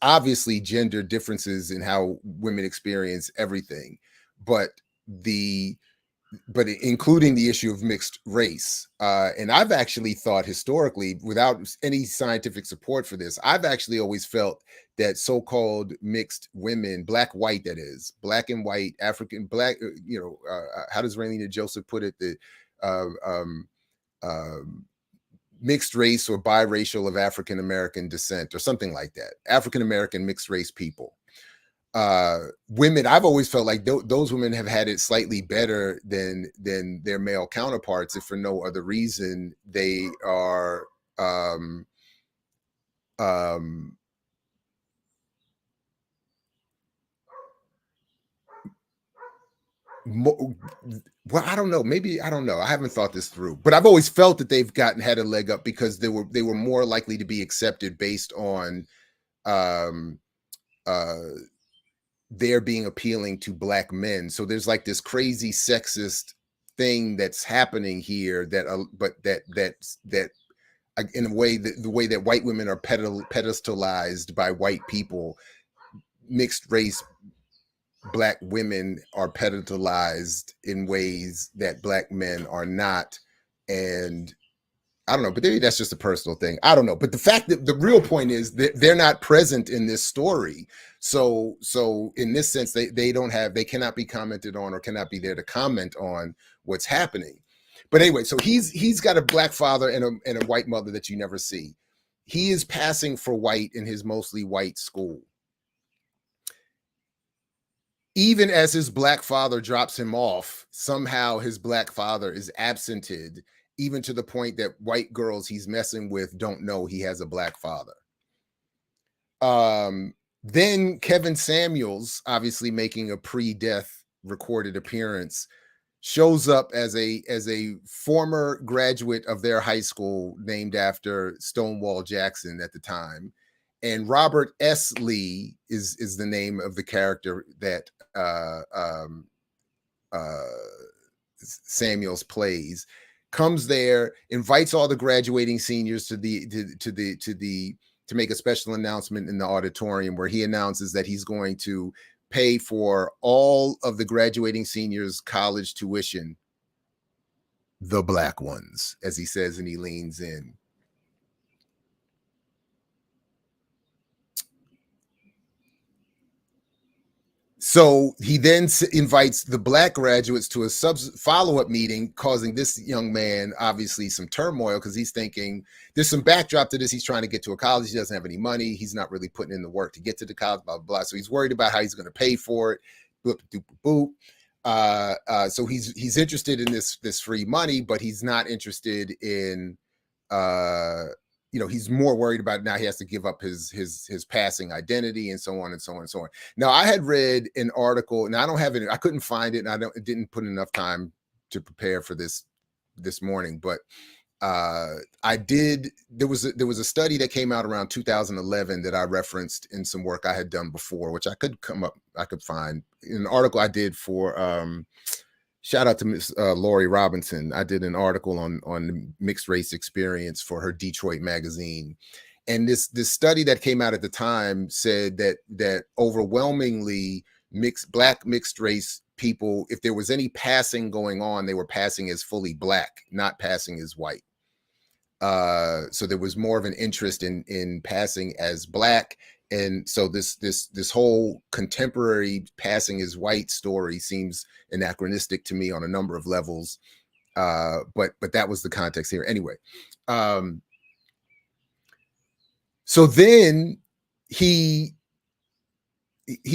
obviously gender differences in how women experience everything, but including the issue of mixed race. And I've actually thought historically, without any scientific support for this, I've actually always felt that so-called mixed women, black, white, that is, black and white, African, black, how does Raylene Joseph put it? Mixed race or biracial of African-American descent or something like that. African-American mixed race people. Women, I've always felt like those women have had it slightly better than their male counterparts, if for no other reason. They are well, I don't know. Maybe, I don't know. I haven't thought this through, but I've always felt that they've had a leg up because they were more likely to be accepted based on they're being appealing to black men. So there's like this crazy sexist thing that's happening here that in a way, the way that white women are pedestalized by white people, mixed race black women are pedestalized in ways that black men are not. And I don't know, but maybe that's just a personal thing. I don't know. But the fact that the real point is that they're not present in this story. So in this sense, they cannot be commented on or cannot be there to comment on what's happening. But anyway, so he's got a black father and a white mother that you never see. He is passing for white in his mostly white school. Even as his black father drops him off, somehow his black father is absented, even to the point that white girls he's messing with don't know he has a black father. Then Kevin Samuels, obviously making a pre-death recorded appearance, shows up as a former graduate of their high school named after Stonewall Jackson at the time. And Robert S. Lee is the name of the character that Samuels plays. Comes there, invites all the graduating seniors to make a special announcement in the auditorium, where he announces that he's going to pay for all of the graduating seniors' college tuition, the black ones, as he says, and he leans in. So he then invites the black graduates to a follow-up meeting, causing this young man obviously some turmoil, because he's thinking there's some backdrop to this. He's trying to get to a college. He doesn't have any money. He's not really putting in the work to get to the college, blah, blah, blah. So he's worried about how he's going to pay for it. Boop, boop, boop, boop. So he's interested in this free money, but he's not interested in he's more worried about now he has to give up his passing identity and so on and so on and so on. Now, I had read an article, and I don't have it. I couldn't find it, and didn't put enough time to prepare for this morning. But I did. There was a study that came out around 2011 that I referenced in some work I had done before, which I could find in an article I did for. Shout out to Miss Lori Robinson. I did an article on mixed race experience for her Detroit magazine. And this study that came out at the time said that overwhelmingly black mixed race people, if there was any passing going on, they were passing as fully black, not passing as white. So there was more of an interest in passing as black. And so this whole contemporary passing as white story seems anachronistic to me on a number of levels. But that was the context here. Anyway, so then he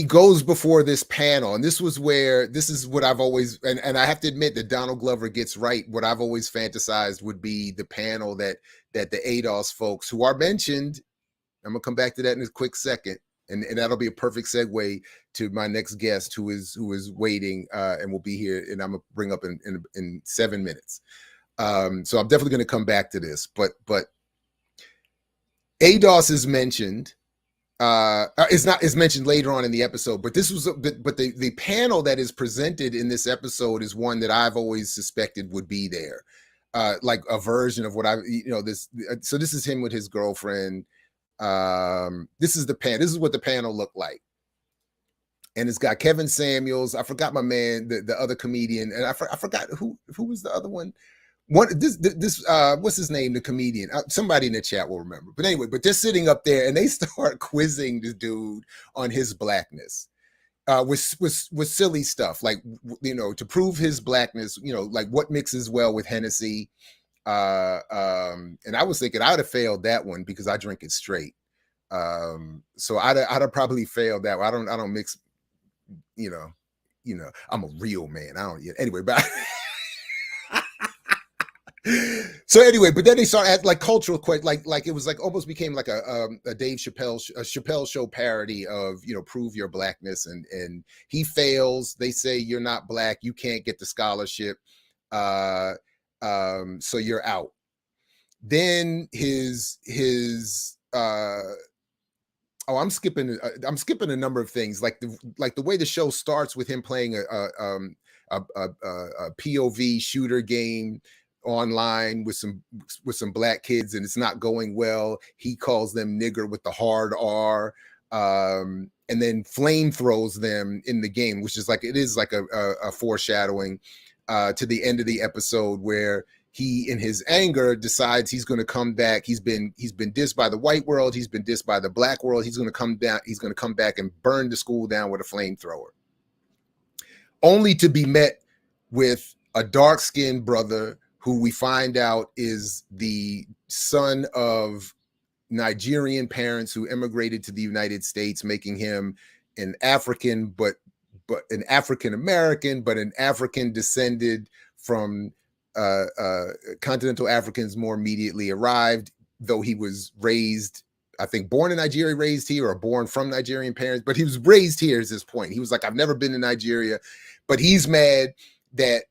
goes before this panel, and this is what I've always, and I have to admit that Donald Glover gets right. What I've always fantasized would be the panel that the ADOS folks, who are mentioned, I'm gonna come back to that in a quick second, and that'll be a perfect segue to my next guest, who is waiting and will be here, and I'm gonna bring up in 7 minutes. So I'm definitely gonna come back to this, but ADOS is mentioned. Is mentioned later on in the episode, but the panel that is presented in this episode is one that I've always suspected would be there, like a version of what this. So this is him with his girlfriend. This is what the panel looked like, and it's got Kevin Samuels. I forgot my man, the other comedian, and I forgot who was the other one. What's his name? The comedian. Somebody in the chat will remember. But anyway, they're sitting up there and they start quizzing this dude on his blackness, with silly stuff like to prove his blackness. Like what mixes well with Hennessy. And I was thinking I'd have failed that one because I drink it straight. So I'd have probably failed that one. I don't mix. I'm a real man. I don't. Anyway, but. So anyway, but then they start at like cultural like it was like almost became like a Dave Chappelle show parody of prove your blackness, and he fails. They say you're not black, you can't get the scholarship, so you're out. Then his Oh, I'm skipping a number of things, like the way the show starts with him playing a POV shooter game online with some black kids, and it's not going well. He calls them nigger with the hard R, and then flame throws them in the game, which is like, it is like a foreshadowing to the end of the episode, where he, in his anger, decides he's going to come back. He's been dissed by the white world. He's been dissed by the black world. He's going to come down. He's going to come back and burn the school down with a flamethrower, only to be met with a dark-skinned brother who we find out is the son of Nigerian parents who immigrated to the United States, making him an African, but an African American, but an African descended from continental Africans more immediately arrived, though he was raised, I think, born in Nigeria, raised here, or born from Nigerian parents, but he was raised here at this point. He was like, I've never been to Nigeria, but he's mad that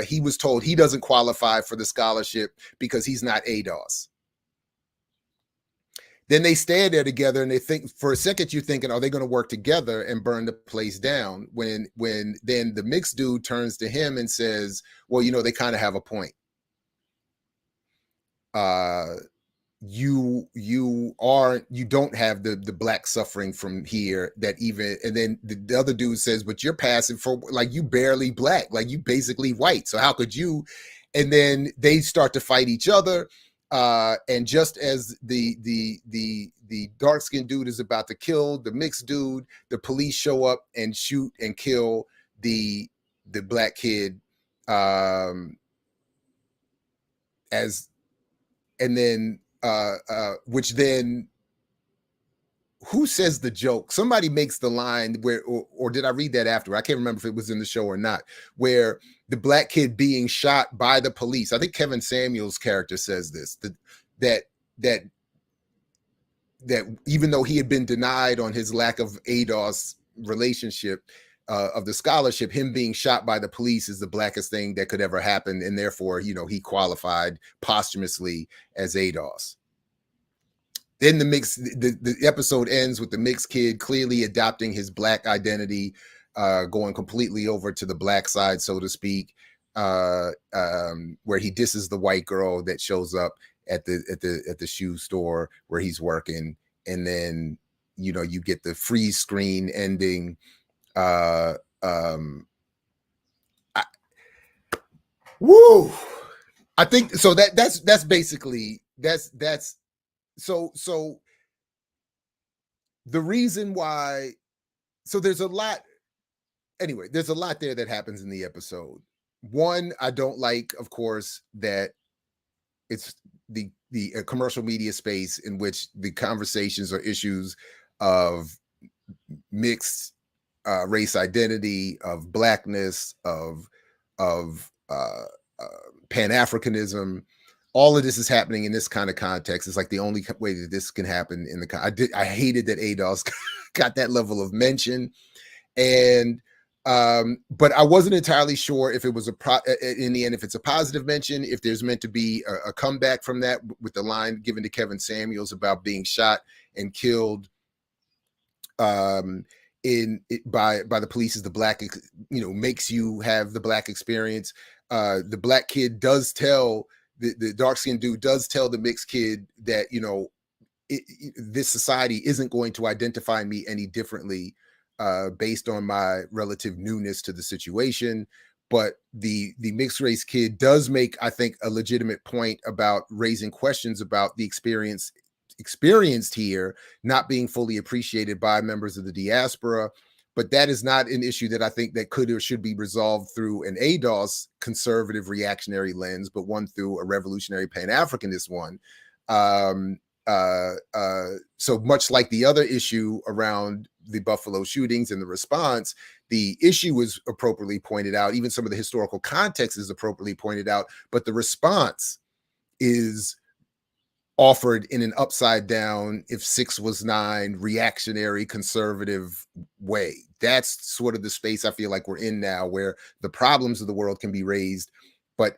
he was told he doesn't qualify for the scholarship because he's not ADOS. Then they stand there together, and they think, for a second, you're thinking, are they going to work together and burn the place down? When then the mixed dude turns to him and says, well, they kind of have a point. You don't have the black suffering from here that even, and then the other dude says, but you're passing for, like, you barely black, like you basically white. So how could you? And then they start to fight each other. And just as the dark-skinned dude is about to kill the mixed dude, the police show up and shoot and kill the black kid. Which then, who says the joke? Somebody makes the line where, or did I read that after? I can't remember if it was in the show or not, where the black kid being shot by the police. I think Kevin Samuel's character says this, that even though he had been denied on his lack of ADOS relationship of the scholarship, him being shot by the police is the blackest thing that could ever happen. And therefore, he qualified posthumously as ADOS. Then the episode ends with the mixed kid clearly adopting his black identity, going completely over to the black side, so to speak, where he disses the white girl that shows up at the shoe store where he's working, and then you get the freeze screen ending. Woo! I think so. That's basically that's. So the reason why, so there's a lot there that happens in the episode. One, I don't like, of course, that it's the commercial media space in which the conversations or issues of mixed race identity, of blackness, of Pan-Africanism. All of this is happening in this kind of context. It's like the only way that this can happen in I hated that ADOS got that level of mention, and but I wasn't entirely sure if it was in the end, if it's a positive mention, if there's meant to be a comeback from that, with the line given to Kevin Samuels about being shot and killed by the police as the black, makes you have the black experience. The black kid does tell the dark-skinned dude does tell the mixed kid that, this society isn't going to identify me any differently based on my relative newness to the situation. But the mixed race kid does make, I think, a legitimate point about raising questions about the experience experienced here not being fully appreciated by members of the diaspora. But that is not an issue that I think that could or should be resolved through an ADOS conservative reactionary lens, but one through a revolutionary Pan-Africanist one. So much like the other issue around the Buffalo shootings and the response, the issue is appropriately pointed out. Even some of the historical context is appropriately pointed out, but the response is offered in an upside down, if 6 was 9, reactionary conservative way. That's sort of the space I feel like we're in now, where the problems of the world can be raised, but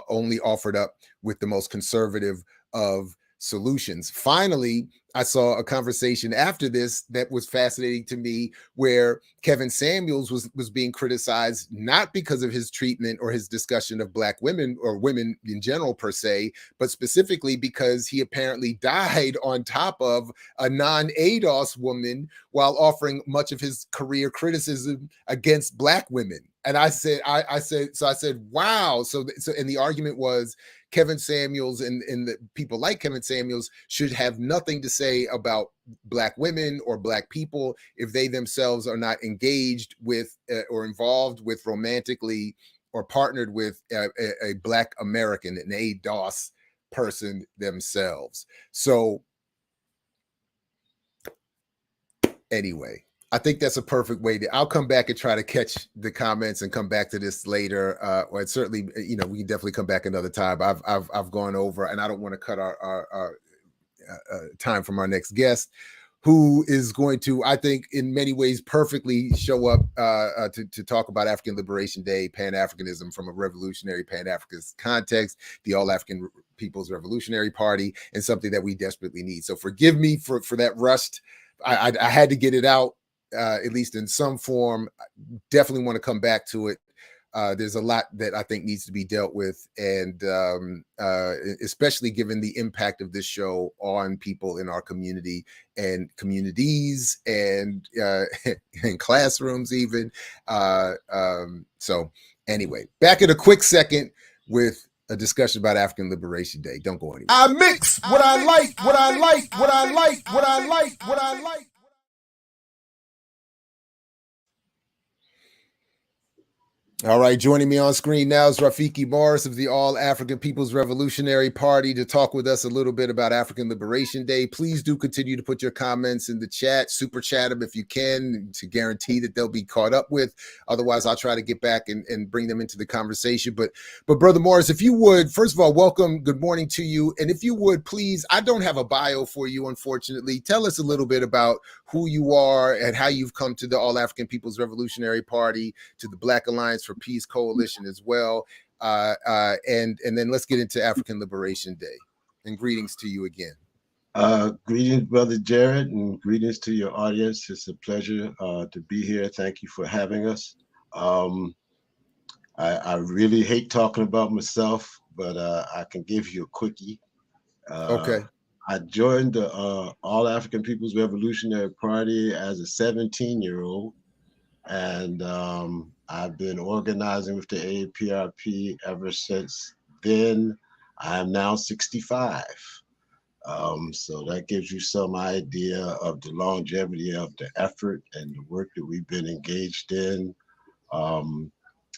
only offered up with the most conservative of solutions. Finally, I saw a conversation after this that was fascinating to me, where Kevin Samuels was being criticized, not because of his treatment or his discussion of Black women or women in general per se, but specifically because he apparently died on top of a non-ADOS woman while offering much of his career criticism against Black women. And I said, wow. So and the argument was Kevin Samuels and the people like Kevin Samuels should have nothing to say about Black women or Black people if they themselves are not engaged with or involved with romantically or partnered with a Black American, an ADOS person themselves. So anyway, I think that's a perfect way to. I'll come back and try to catch the comments and come back to this later. Or certainly, we can definitely come back another time. I've gone over, and I don't want to cut our time from our next guest, who is going to, I think, in many ways, perfectly show up to talk about African Liberation Day, Pan-Africanism from a revolutionary Pan-Africanist context, the All-African People's Revolutionary Party, and something that we desperately need. So forgive me for that rust. I had to get it out, at least in some form. Definitely want to come back to it. There's a lot that I think needs to be dealt with, and especially given the impact of this show on people in our community and communities and in classrooms even. So anyway, back in a quick second with a discussion about African Liberation Day. Don't go anywhere. I mix what I like, what I like, what I like, what I like, what I like. All right, joining me on screen now is Rafiki Morris of the All African People's Revolutionary Party to talk with us a little bit about African Liberation Day. Please do continue to put your comments in the chat, super chat them if you can, to guarantee that they'll be caught up with. Otherwise, I'll try to get back and bring them into the conversation. But Brother Morris, if you would, first of all, welcome, good morning to you. And if you would, please, I don't have a bio for you, unfortunately. Tell us a little bit about who you are and how you've come to the All African People's Revolutionary Party, to the Black Alliance for Peace Coalition as well, and then let's get into African Liberation Day. And greetings to you again. Greetings, Brother Jared, and greetings to your audience. It's a pleasure to be here. Thank you for having us. I really hate talking about myself, but I can give you a quickie. Okay. I joined the All African People's Revolutionary Party as a 17-year-old, and I've been organizing with the AAPRP ever since then. I am now 65. So that gives you some idea of the longevity of the effort and the work that we've been engaged in.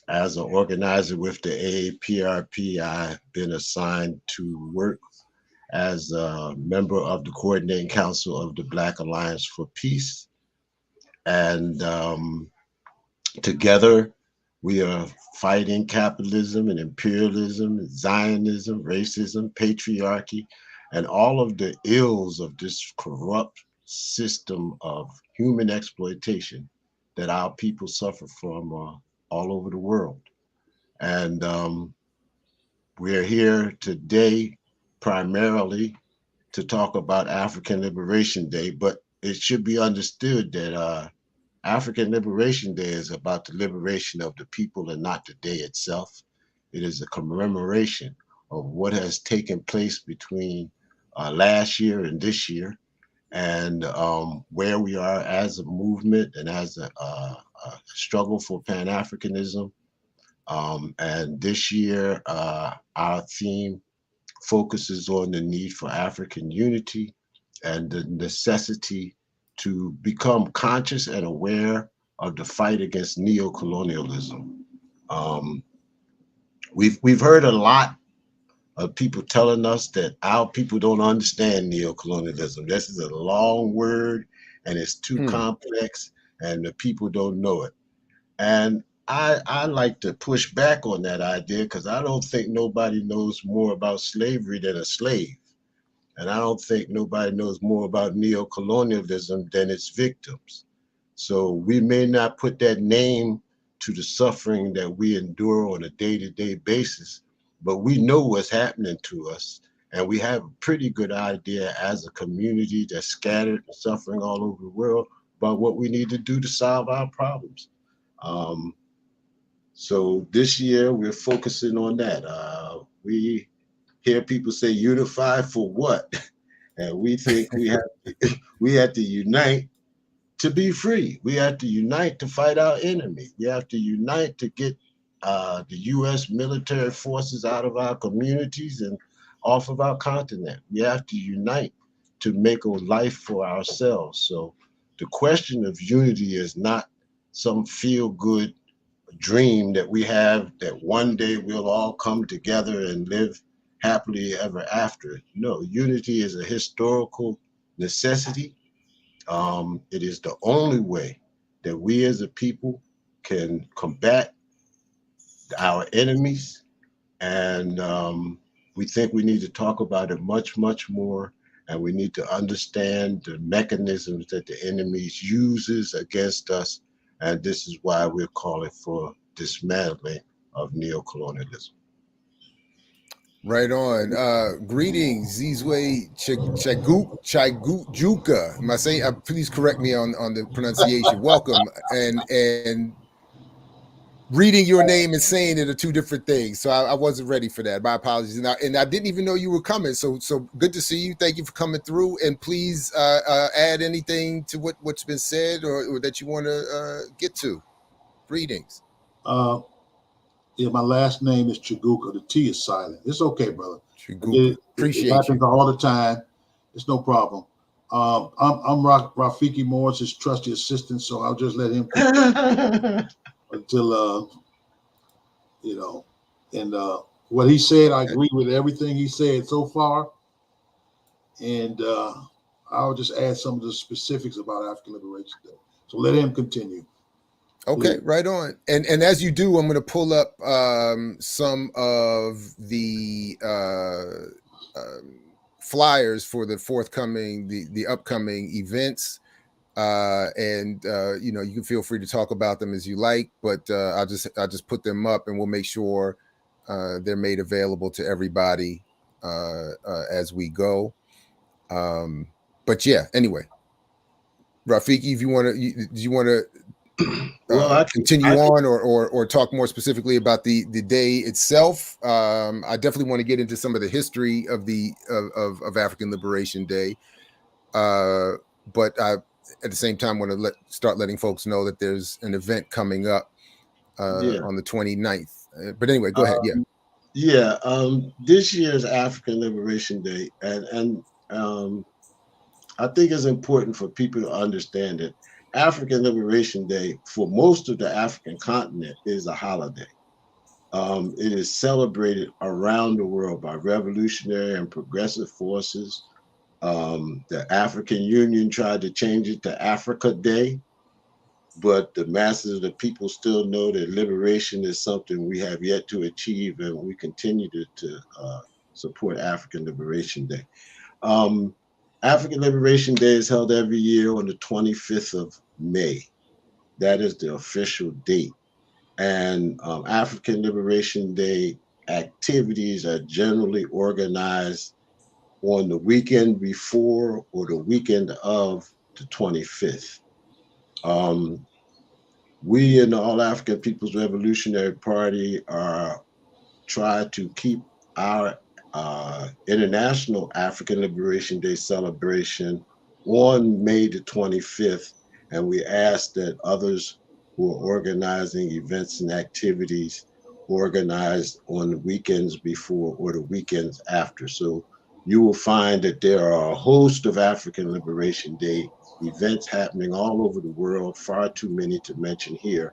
As an organizer with the AAPRP, I've been assigned to work as a member of the Coordinating Council of the Black Alliance for Peace. And together, we are fighting capitalism and imperialism, Zionism, racism, patriarchy, and all of the ills of this corrupt system of human exploitation that our people suffer from all over the world. And we're here today primarily to talk about African Liberation Day, but it should be understood that African Liberation Day is about the liberation of the people and not the day itself. It is a commemoration of what has taken place between last year and this year, and where we are as a movement and as a struggle for Pan-Africanism. And this year, our theme focuses on the need for African unity and the necessity to become conscious and aware of the fight against neocolonialism. We've heard a lot of people telling us that our people don't understand neocolonialism. This is a long word and it's too complex and the people don't know it. And I like to push back on that idea because I don't think nobody knows more about slavery than a slave. And I don't think nobody knows more about neocolonialism than its victims. So we may not put that name to the suffering that we endure on a day-to-day basis, but we know what's happening to us. And we have a pretty good idea as a community that's scattered and suffering all over the world about what we need to do to solve our problems. So this year we're focusing on that. We hear people say unify for what? And we think we have to unite to be free. We have to unite to fight our enemy. We have to unite to get the U.S. military forces out of our communities and off of our continent. We have to unite to make a life for ourselves. So the question of unity is not some feel-good dream that we have that one day we'll all come together and live happily ever after. No, unity is a historical necessity. It is the only way that we as a people can combat our enemies. And we think we need to talk about it much, much more. And we need to understand the mechanisms that the enemy uses against us. And this is why we're calling for dismantling of neocolonialism. Right on. Greetings, Zizwe Chagujuka. Am I saying? Please correct me on the pronunciation. Welcome. And reading your name and saying it are two different things. So I wasn't ready for that. My apologies. And I didn't even know you were coming. So good to see you. Thank you for coming through. And please add anything to what's been said or that you want to get to. Greetings. Yeah, my last name is Chaguka. The T is silent. It's okay, brother. Chaguka. It happens all the time. It's no problem. I'm Rafiki Moore's his trusty assistant, so I'll just let him until and what he said, I agree with everything he said so far. And I'll just add some of the specifics about African Liberation Day. So let him continue. Okay, right on. And as you do, I'm going to pull up some of the flyers for the forthcoming, the upcoming events. You can feel free to talk about them as you like, but I'll just put them up and we'll make sure they're made available to everybody as we go. But yeah, anyway, Rafiki, if you want to, do you want to continue on or talk more specifically about the day itself? I definitely want to get into some of the history of of African Liberation Day, but I at the same time want to start letting folks know that there's an event coming up on the 29th. But anyway, go ahead. This year's African Liberation Day, and I think it's important for people to understand that African Liberation Day for most of the African continent is a holiday. It is celebrated around the world by revolutionary and progressive forces. The African Union tried to change it to Africa Day, but the masses of the people still know that liberation is something we have yet to achieve, and we continue to support African Liberation Day. African Liberation Day is held every year on the 25th of May. That is the official date. And African Liberation Day activities are generally organized on the weekend before or the weekend of the 25th. We in the All African People's Revolutionary Party try to keep our International African Liberation Day celebration on May the 25th, and we ask that others who are organizing events and activities organized on the weekends before or the weekends after. So you will find that there are a host of African Liberation Day events happening all over the world, far too many to mention here.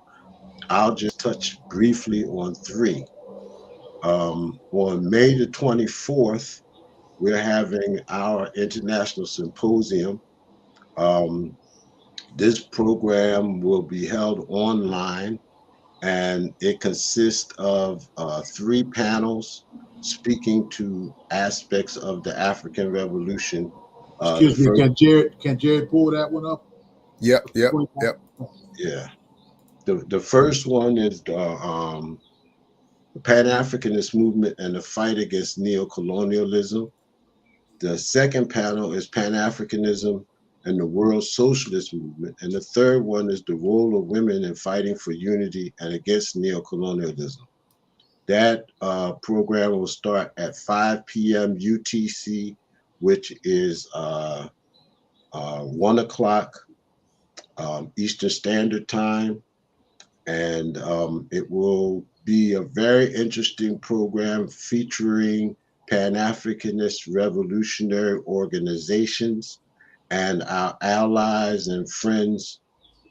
I'll just touch briefly on three. On May the 24th, we're having our International Symposium. This program will be held online, and it consists of 3 panels speaking to aspects of the African Revolution. Excuse me, can Jared pull that one up? Yep. Yeah. The first one is the Pan-Africanist movement and the fight against neocolonialism. The second panel is Pan-Africanism and the World Socialist Movement. And the third one is the role of women in fighting for unity and against neocolonialism. That program will start at 5 p.m. UTC, which is 1 o'clock Eastern Standard Time. And it will be a very interesting program featuring Pan-Africanist revolutionary organizations and our allies and friends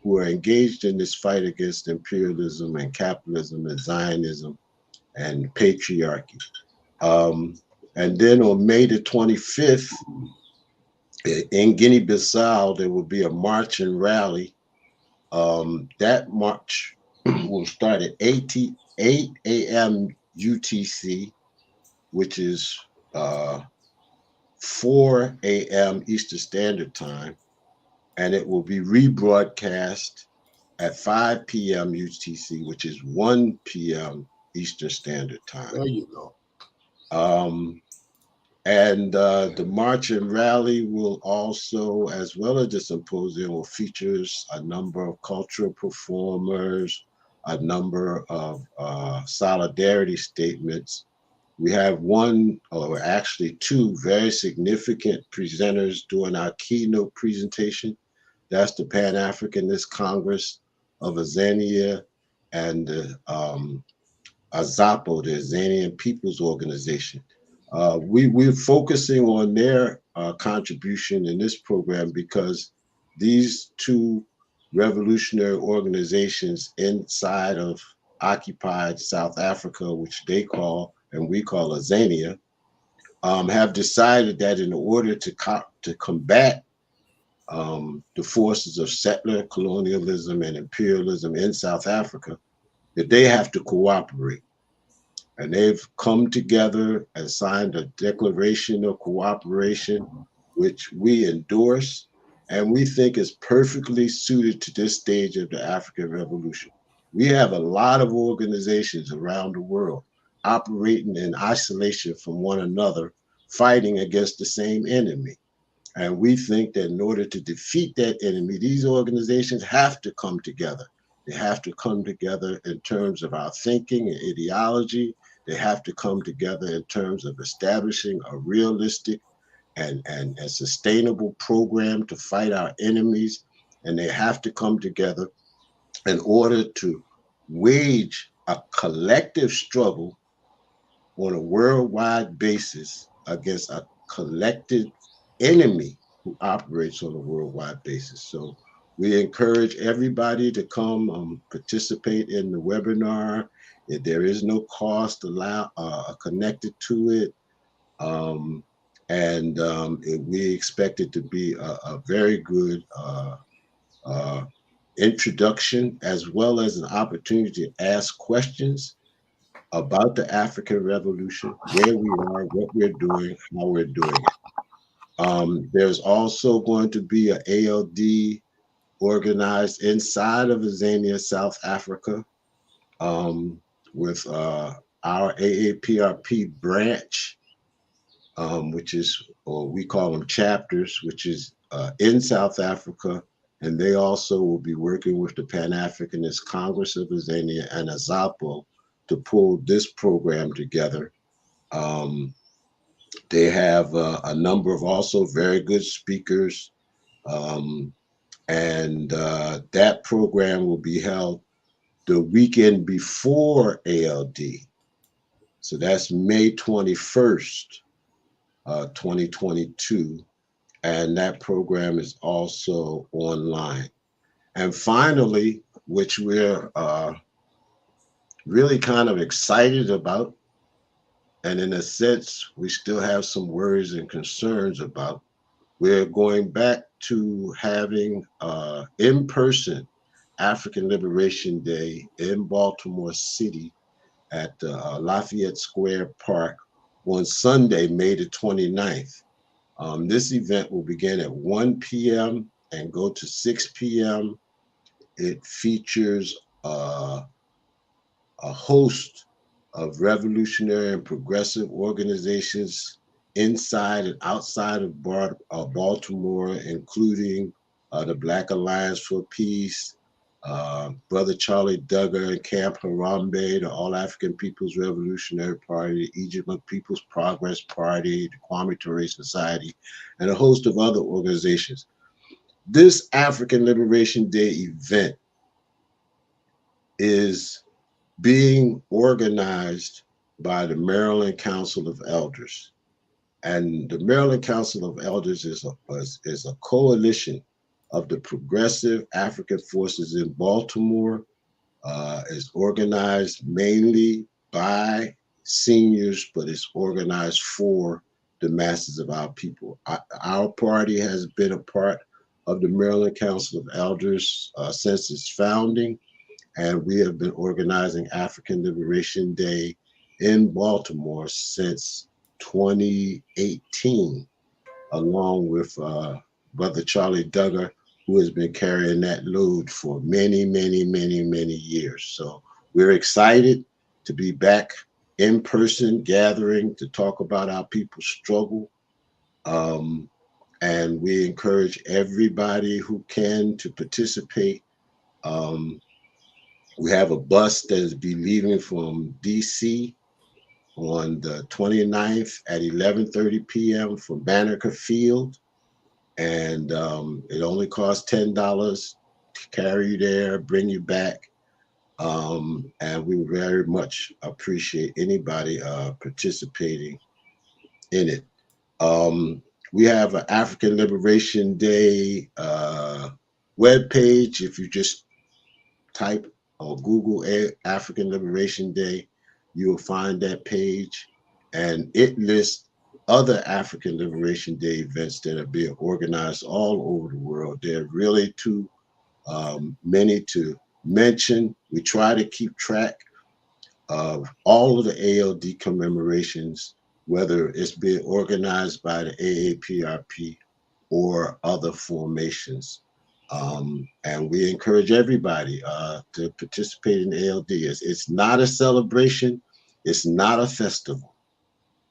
who are engaged in this fight against imperialism and capitalism and Zionism and patriarchy. And then on May the 25th, in Guinea-Bissau, there will be a march and rally. That march will start at 8 a.m. UTC, which is 4 a.m. Eastern Standard Time, and it will be rebroadcast at 5 p.m. UTC, which is 1 p.m. Eastern Standard Time. There you go. And the march and rally will also, as well as the symposium, will feature a number of cultural performers, a number of solidarity statements. We have one, or actually two, very significant presenters doing our keynote presentation. That's the Pan-Africanist Congress of Azania and the AZAPO, the Azanian People's Organization. We're focusing on their contribution in this program because these two revolutionary organizations inside of occupied South Africa, which they call and we call Azania, have decided that in order to combat the forces of settler colonialism and imperialism in South Africa, that they have to cooperate. And they've come together and signed a declaration of cooperation, which we endorse, and we think is perfectly suited to this stage of the African Revolution. We have a lot of organizations around the world operating in isolation from one another, fighting against the same enemy. And we think that in order to defeat that enemy, these organizations have to come together. They have to come together in terms of our thinking and ideology. They have to come together in terms of establishing a realistic and a sustainable program to fight our enemies. And they have to come together in order to wage a collective struggle on a worldwide basis against a collective enemy who operates on a worldwide basis. So we encourage everybody to come participate in the webinar. There is no cost connected to it. We expect it to be a very good introduction, as well as an opportunity to ask questions about the African Revolution, where we are, what we're doing, how we're doing it. There's also going to be an ALD organized inside of Azania, South Africa, with our AAPRP branch, which is, or we call them chapters, which is in South Africa. And they also will be working with the Pan-Africanist Congress of Azania and AZAPO to pull this program together. They have a number of also very good speakers. That program will be held the weekend before ALD. So that's May 21st, 2022. And that program is also online. And finally, which we're really kind of excited about, and in a sense, we still have some worries and concerns about, we're going back to having in-person African Liberation Day in Baltimore City at Lafayette Square Park on Sunday, May the 29th. This event will begin at 1 p.m. and go to 6 p.m. It features a host of revolutionary and progressive organizations inside and outside of Baltimore, including the Black Alliance for Peace, Brother Charlie Duggar and Camp Harambe, the All African People's Revolutionary Party, the Egypt People's Progress Party, the Kwame Ture Society, and a host of other organizations. This African Liberation Day event is being organized by the Maryland Council of Elders. And the Maryland Council of Elders is a coalition of the progressive African forces in Baltimore. Is organized mainly by seniors, but it's organized for the masses of our people. Our party has been a part of the Maryland Council of Elders since its founding, and we have been organizing African Liberation Day in Baltimore since 2018, along with Brother Charlie Duggar, who has been carrying that load for many, many, many, many years. So we're excited to be back in person, gathering to talk about our people's struggle. And we encourage everybody who can to participate. We have a bus that is be leaving from DC on the 29th at 11:30 p.m. from Banneker Field. And it only costs $10 to carry you there, bring you back. And we very much appreciate anybody participating in it. We have an African Liberation Day webpage. If you just type or Google African Liberation Day, you will find that page, and it lists other African Liberation Day events that are being organized all over the world. There are really too many to mention. We try to keep track of all of the ALD commemorations, whether it's being organized by the AAPRP or other formations. And we encourage everybody to participate in ALD. It's not a celebration. It's not a festival.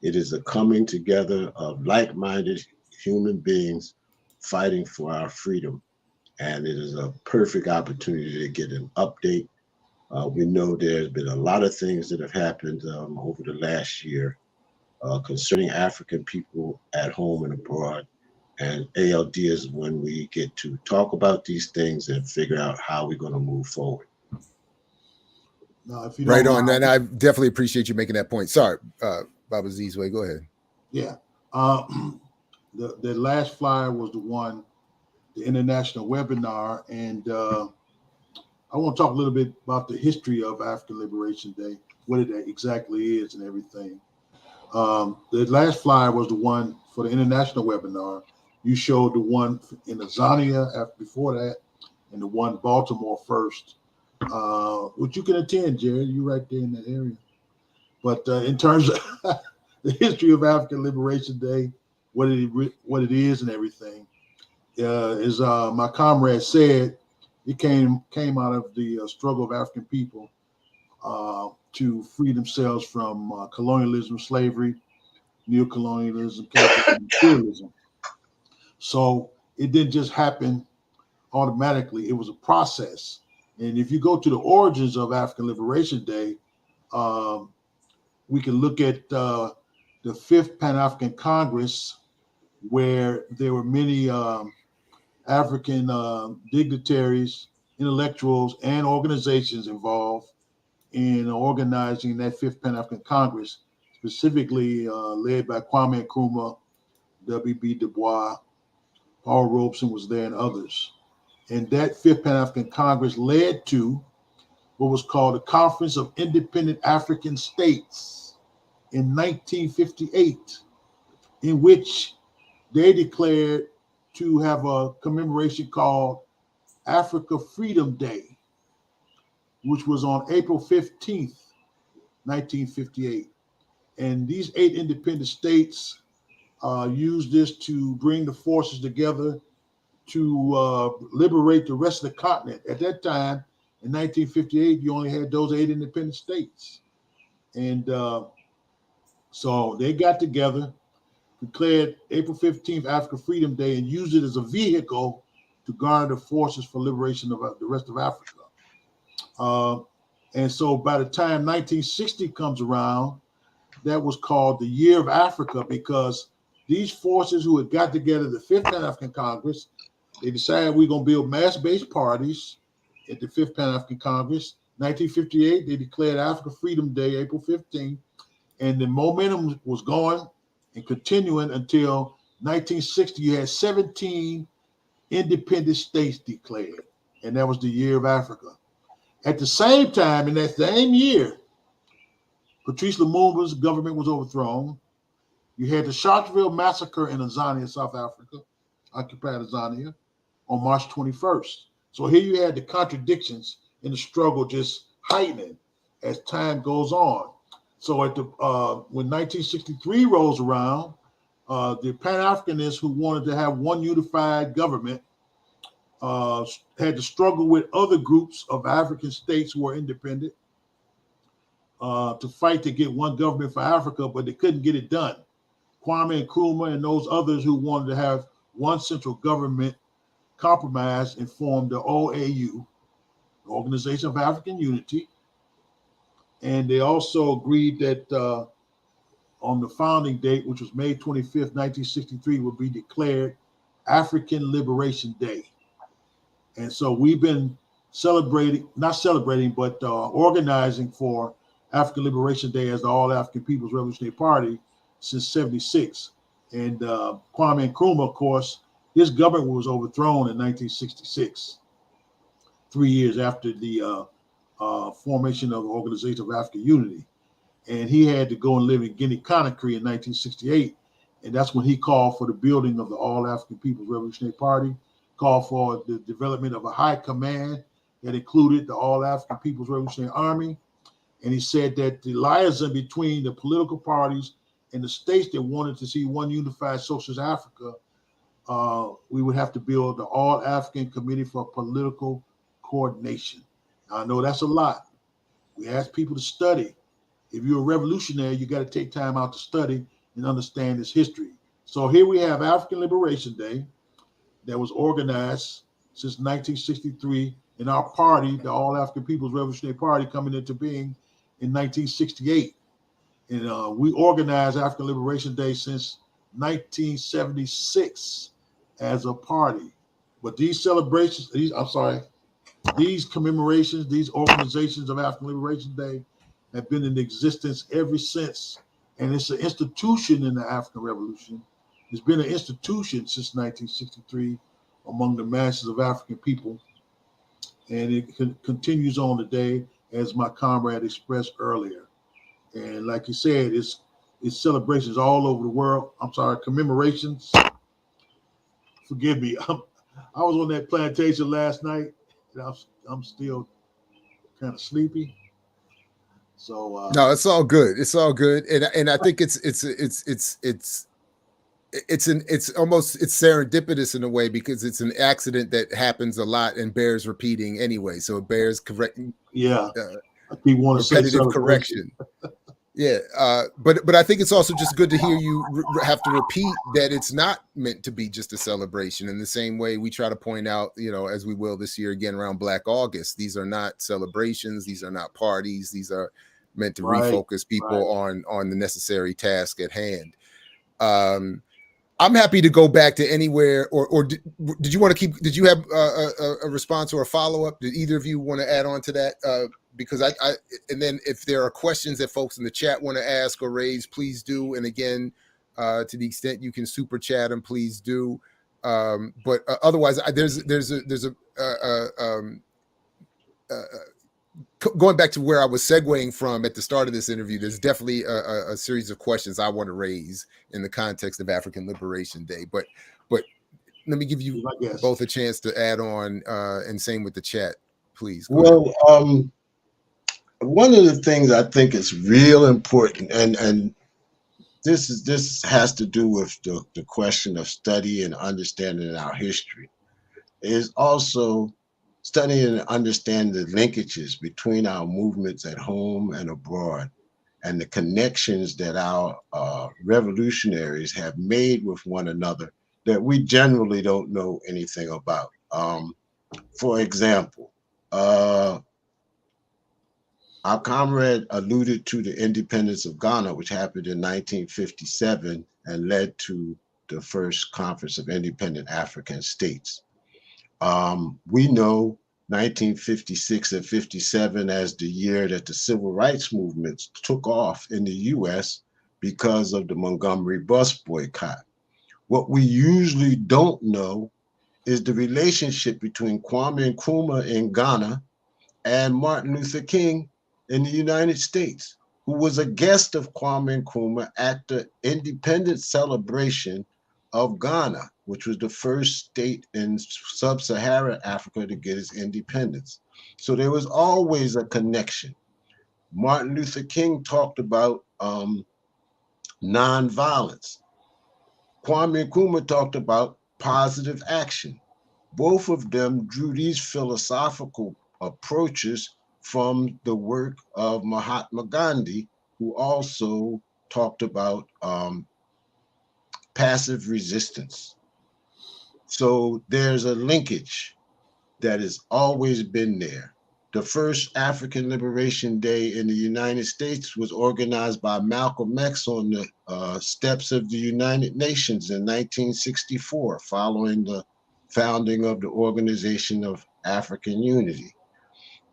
It is a coming together of like-minded human beings fighting for our freedom. And it is a perfect opportunity to get an update. We know there's been a lot of things that have happened over the last year concerning African people at home and abroad. And ALD is when we get to talk about these things and figure out how we're going to move forward. Now, if you Right don't on. mind, And I definitely appreciate you making that point. Sorry, Baba Zizwe, go ahead. yeah. The last flyer was the international webinar, and I want to talk a little bit about the history of African Liberation Day, what it exactly is, and everything. The last flyer was the one for the international webinar. You showed the one in Azania before that, and the one Baltimore first, which you can attend, Jerry. You're right there in that area. But in terms of the history of African Liberation Day, what it is, and everything, as my comrade said, it came out of the struggle of African people to free themselves from colonialism, slavery, neocolonialism, capitalism, imperialism. So it didn't just happen automatically. It was a process. And if you go to the origins of African Liberation Day, we can look at the Fifth Pan-African Congress, where there were many African dignitaries, intellectuals, and organizations involved in organizing that Fifth Pan-African Congress, specifically led by Kwame Nkrumah, W.B. Du Bois, Paul Robeson was there, and others. And that Fifth Pan-African Congress led to what was called the Conference of Independent African States in 1958, in which they declared to have a commemoration called Africa Freedom Day, which was on April 15th, 1958. And these 8 independent states used this to bring the forces together to liberate the rest of the continent. At that time, in 1958, you only had those 8 independent states. And so they got together. declared April 15th African Freedom Day and used it as a vehicle to garner the forces for liberation of the rest of Africa. And so by the time 1960 comes around, that was called the Year of Africa, because these forces who had got together, the Fifth Pan-African Congress, they decided we're going to build mass-based parties at the Fifth Pan-African Congress. 1958, they declared Africa Freedom Day, April 15th, and the momentum was going and continuing until 1960. You had 17 independent states declared, and that was the Year of Africa. At the same time, in that same year, Patrice Lumumba's government was overthrown. You had the Sharpeville massacre in Azania, South Africa, occupied Azania, on March 21st. So here you had the contradictions in the struggle just heightening as time goes on. So at the when 1963 rolls around, the Pan-Africanists who wanted to have one unified government had to struggle with other groups of African states who were independent to fight to get one government for Africa, but they couldn't get it done. Kwame Nkrumah and those others who wanted to have one central government compromised and formed the OAU, the Organization of African Unity. And they also agreed that on the founding date, which was May 25th, 1963, would be declared African Liberation Day. And so we've been organizing for African Liberation Day as the All African People's Revolutionary Party since '76. And Kwame Nkrumah, of course, his government was overthrown in 1966, 3 years after the formation of the Organization of African Unity. And he had to go and live in Guinea-Conakry in 1968. And that's when he called for the building of the All African People's Revolutionary Party, called for the development of a high command that included the All African People's Revolutionary Army. And he said that the liaison between the political parties and the states that wanted to see one unified socialist Africa, we would have to build the All African Committee for Political Coordination. Now, I know that's a lot. We ask people to study. If you're a revolutionary, you got to take time out to study and understand its history. So here we have African Liberation Day that was organized since 1963, and our party, the All African People's Revolutionary Party, coming into being in 1968. And we organized African Liberation Day since 1976 as a party. But these celebrations, these commemorations, these organizations of African Liberation Day have been in existence ever since. And it's an institution in the African Revolution. It's been an institution since 1963 among the masses of African people. And it continues on today, as my comrade expressed earlier. And like you said, it's celebrations all over the world. Commemorations. Forgive me. I was on that plantation last night, and I'm still kind of sleepy. So no, it's all good. It's all good, and I think it's almost serendipitous in a way, because it's an accident that happens a lot and bears repeating anyway. So it bears correcting. Yeah, people want to say repetitive correction. Yeah, but I think it's also just good to hear you have to repeat that it's not meant to be just a celebration. In the same way we try to point out, as we will this year again around Black August, these are not celebrations, these are not parties, these are meant to refocus people on the necessary task at hand. I'm happy to go back to anywhere, or did you want to keep? Did you have a response or a follow up? Did either of you want to add on to that? Because I and then if there are questions that folks in the chat want to ask or raise, please do. And again, to the extent you can super chat them, please do. But otherwise, there's a going back to where I was segueing from at the start of this interview, there's definitely a series of questions I want to raise in the context of African Liberation Day. But let me give you both a chance to add on, and same with the chat, please. Well, one of the things I think is real important, and this has to do with the question of study and understanding our history, is also studying and understanding the linkages between our movements at home and abroad. and the connections that our revolutionaries have made with one another that we generally don't know anything about. For example, our comrade alluded to the independence of Ghana, which happened in 1957 and led to the first Conference of Independent African States. We know 1956 and 57 as the year that the civil rights movements took off in the US because of the Montgomery bus boycott. What we usually don't know is the relationship between Kwame Nkrumah in Ghana and Martin Luther King in the United States, who was a guest of Kwame Nkrumah at the independence celebration of Ghana, which was the first state in sub-Saharan Africa to get its independence. So there was always a connection. Martin Luther King talked about nonviolence. Kwame Nkrumah talked about positive action. Both of them drew these philosophical approaches from the work of Mahatma Gandhi, who also talked about passive resistance. So there's a linkage that has always been there. The first African Liberation Day in the United States was organized by Malcolm X on the steps of the United Nations in 1964, following the founding of the Organization of African Unity.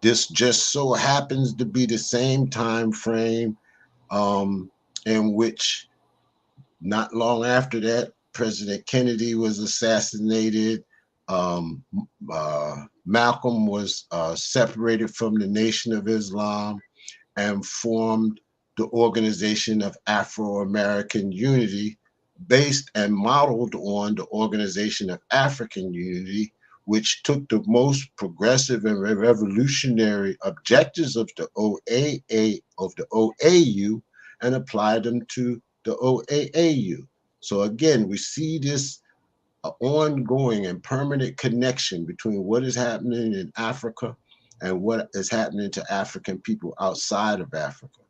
This just so happens to be the same time frame in which, not long after that, President Kennedy was assassinated. Malcolm was separated from the Nation of Islam and formed the Organization of Afro-American Unity, based and modeled on the Organization of African Unity, which took the most progressive and revolutionary objectives of the OAU and applied them to the OAAU. So again, we see this ongoing and permanent connection between what is happening in Africa and what is happening to African people outside of Africa.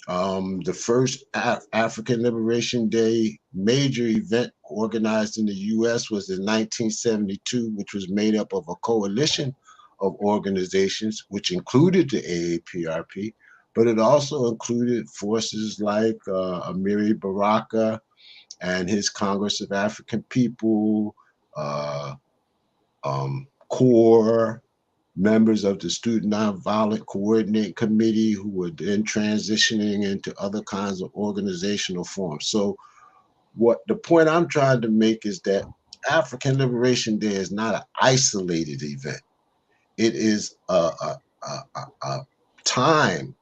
The first African Liberation Day major event organized in the US was in 1972, which was made up of a coalition of organizations, which included the AAPRP, but it also included forces like Amiri Baraka and his Congress of African People, CORE, members of the Student Nonviolent Coordinating Committee, who were then transitioning into other kinds of organizational forms. So what the point I'm trying to make is that African Liberation Day is not an isolated event. It is a time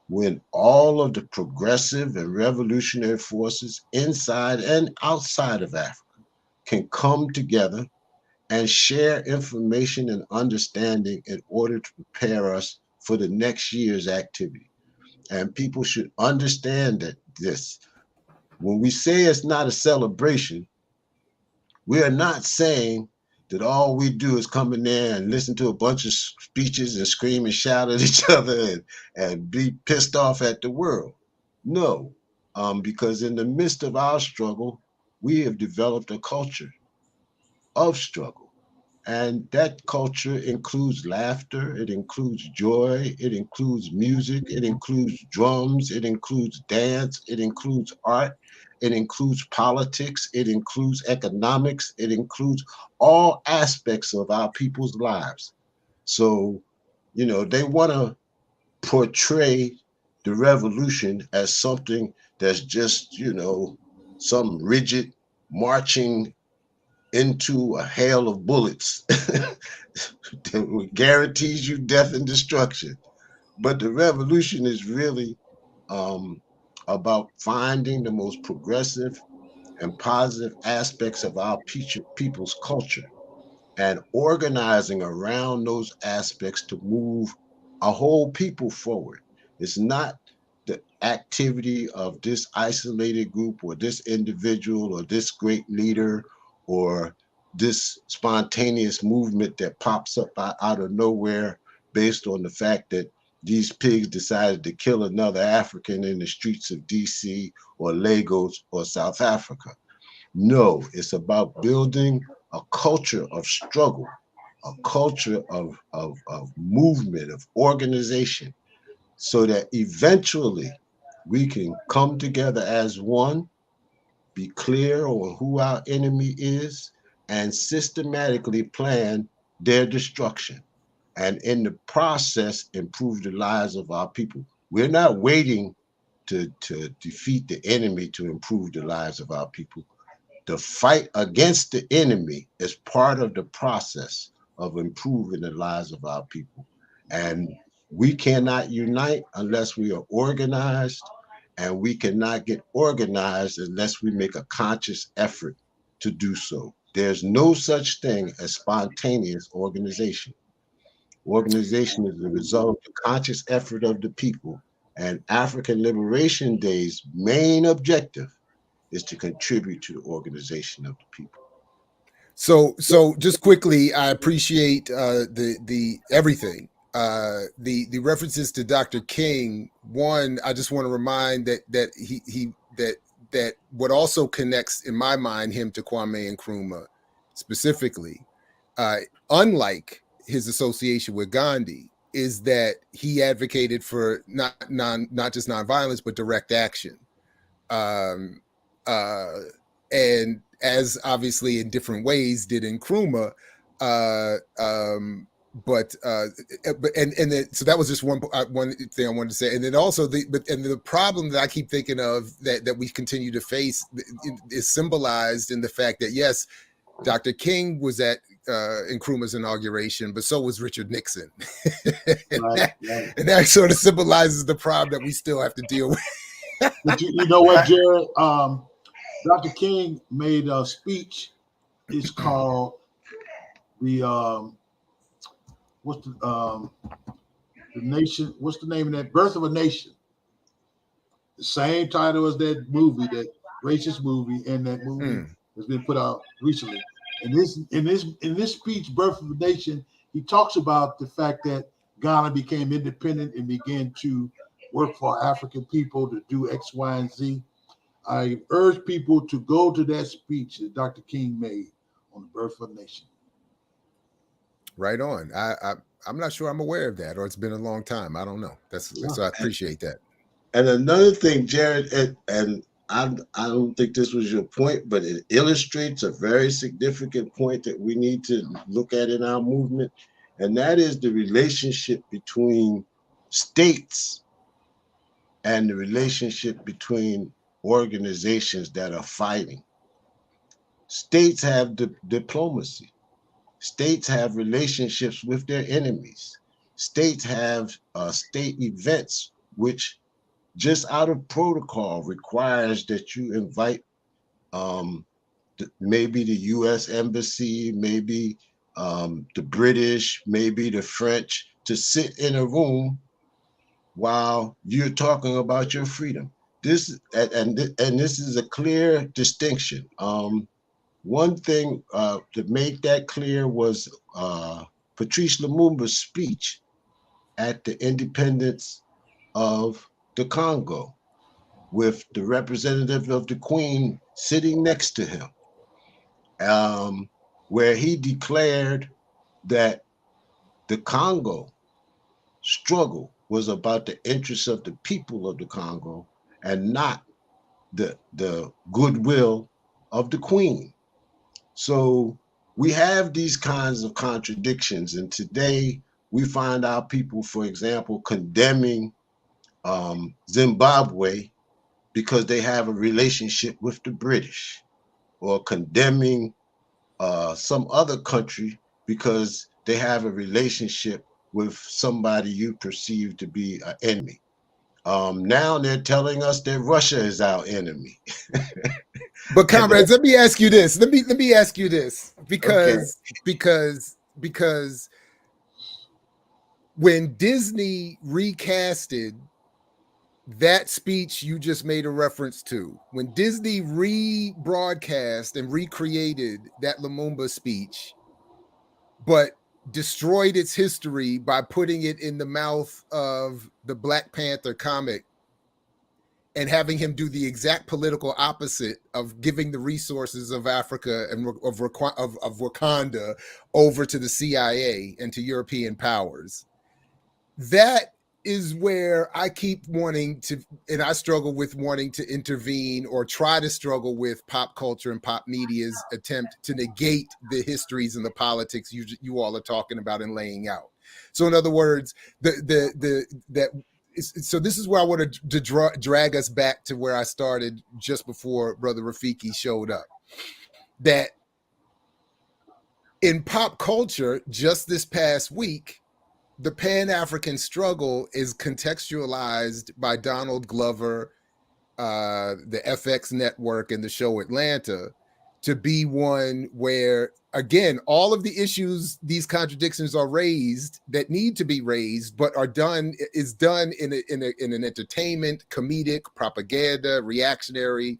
when all of the progressive and revolutionary forces inside and outside of Africa can come together and share information and understanding in order to prepare us for the next year's activity. And people should understand that this, when we say it's not a celebration, we are not saying that all we do is come in there and listen to a bunch of speeches and scream and shout at each other and be pissed off at the world. No, because in the midst of our struggle, we have developed a culture of struggle. And that culture includes laughter, it includes joy, it includes music, it includes drums, it includes dance, it includes art, it includes politics, it includes economics, it includes all aspects of our people's lives. So, you know, they want to portray the revolution as something that's just, you know, some rigid marching into a hail of bullets that guarantees you death and destruction. But the revolution is really about finding the most progressive and positive aspects of our people's culture and organizing around those aspects to move a whole people forward. It's not the activity of this isolated group or this individual or this great leader or this spontaneous movement that pops up out of nowhere based on the fact that these pigs decided to kill another African in the streets of DC or Lagos or South Africa. No, it's about building a culture of struggle, a culture of movement, of organization, so that eventually we can come together as one, be clear on who our enemy is, and systematically plan their destruction. And in the process, improve the lives of our people. We're not waiting to defeat the enemy to improve the lives of our people. The fight against the enemy is part of the process of improving the lives of our people. And we cannot unite unless we are organized, and we cannot get organized unless we make a conscious effort to do so. There's no such thing as spontaneous organization. Organization is the result of the conscious effort of the people, and African Liberation Day's main objective is to contribute to the organization of the people. So just quickly, I appreciate the everything. The references to Dr. King. One, I just want to remind that that what also connects in my mind him to Kwame Nkrumah specifically, unlike his association with Gandhi, is that he advocated for not just nonviolence but direct action. And as obviously in different ways did Nkrumah, but then, so that was just one thing I wanted to say, and then also the problem that I keep thinking of that we continue to face is symbolized in the fact that yes, Dr. King was at Nkrumah's inauguration, but so was Richard Nixon, Right. and that sort of symbolizes the problem that we still have to deal with. But you know what, Jared? Dr. King made a speech. It's called the what's the nation? What's the name of that? Birth of a Nation. The same title as that movie, that racist movie, and that movie has been put out recently. In this speech, Birth of a Nation, he talks about the fact that Ghana became independent and began to work for African people to do X, Y, and Z. I urge people to go to that speech that Dr. King made on the Birth of a Nation. Right on. I'm not sure I'm aware of that, or it's been a long time. I don't know. So I appreciate that. And another thing, Jared, and I don't think this was your point, but it illustrates a very significant point that we need to look at in our movement, and that is the relationship between states and the relationship between organizations that are fighting. States have diplomacy. States have relationships with their enemies. States have state events, which just out of protocol requires that you invite maybe the U.S. Embassy, maybe the British, maybe the French, to sit in a room while you're talking about your freedom. This is a clear distinction. One thing to make that clear was Patrice Lumumba's speech at the independence of the Congo, with the representative of the Queen sitting next to him, where he declared that the Congo struggle was about the interests of the people of the Congo and not the goodwill of the Queen. So we have these kinds of contradictions, and today we find our people, for example, condemning Zimbabwe because they have a relationship with the British, or condemning some other country because they have a relationship with somebody you perceive to be an enemy. Now they're telling us that Russia is our enemy. But comrades, let me ask you this. Let me ask you this, because when Disney recasted that speech you just made a reference to, when Disney rebroadcast and recreated that Lumumba speech, but destroyed its history by putting it in the mouth of the Black Panther comic and having him do the exact political opposite of giving the resources of Africa and of Wakanda over to the CIA and to European powers. That is where I keep wanting to, and I struggle with wanting to intervene or try to struggle with pop culture and pop media's attempt to negate the histories and the politics you all are talking about and laying out. So in other words, so this is where I want to drag us back to where I started just before Brother Rafiki showed up. That in pop culture, just this past week, the Pan-African struggle is contextualized by Donald Glover, the FX network, and the show Atlanta to be one where, again, all of the issues, these contradictions are raised that need to be raised, but is done in an entertainment, comedic, propaganda, reactionary,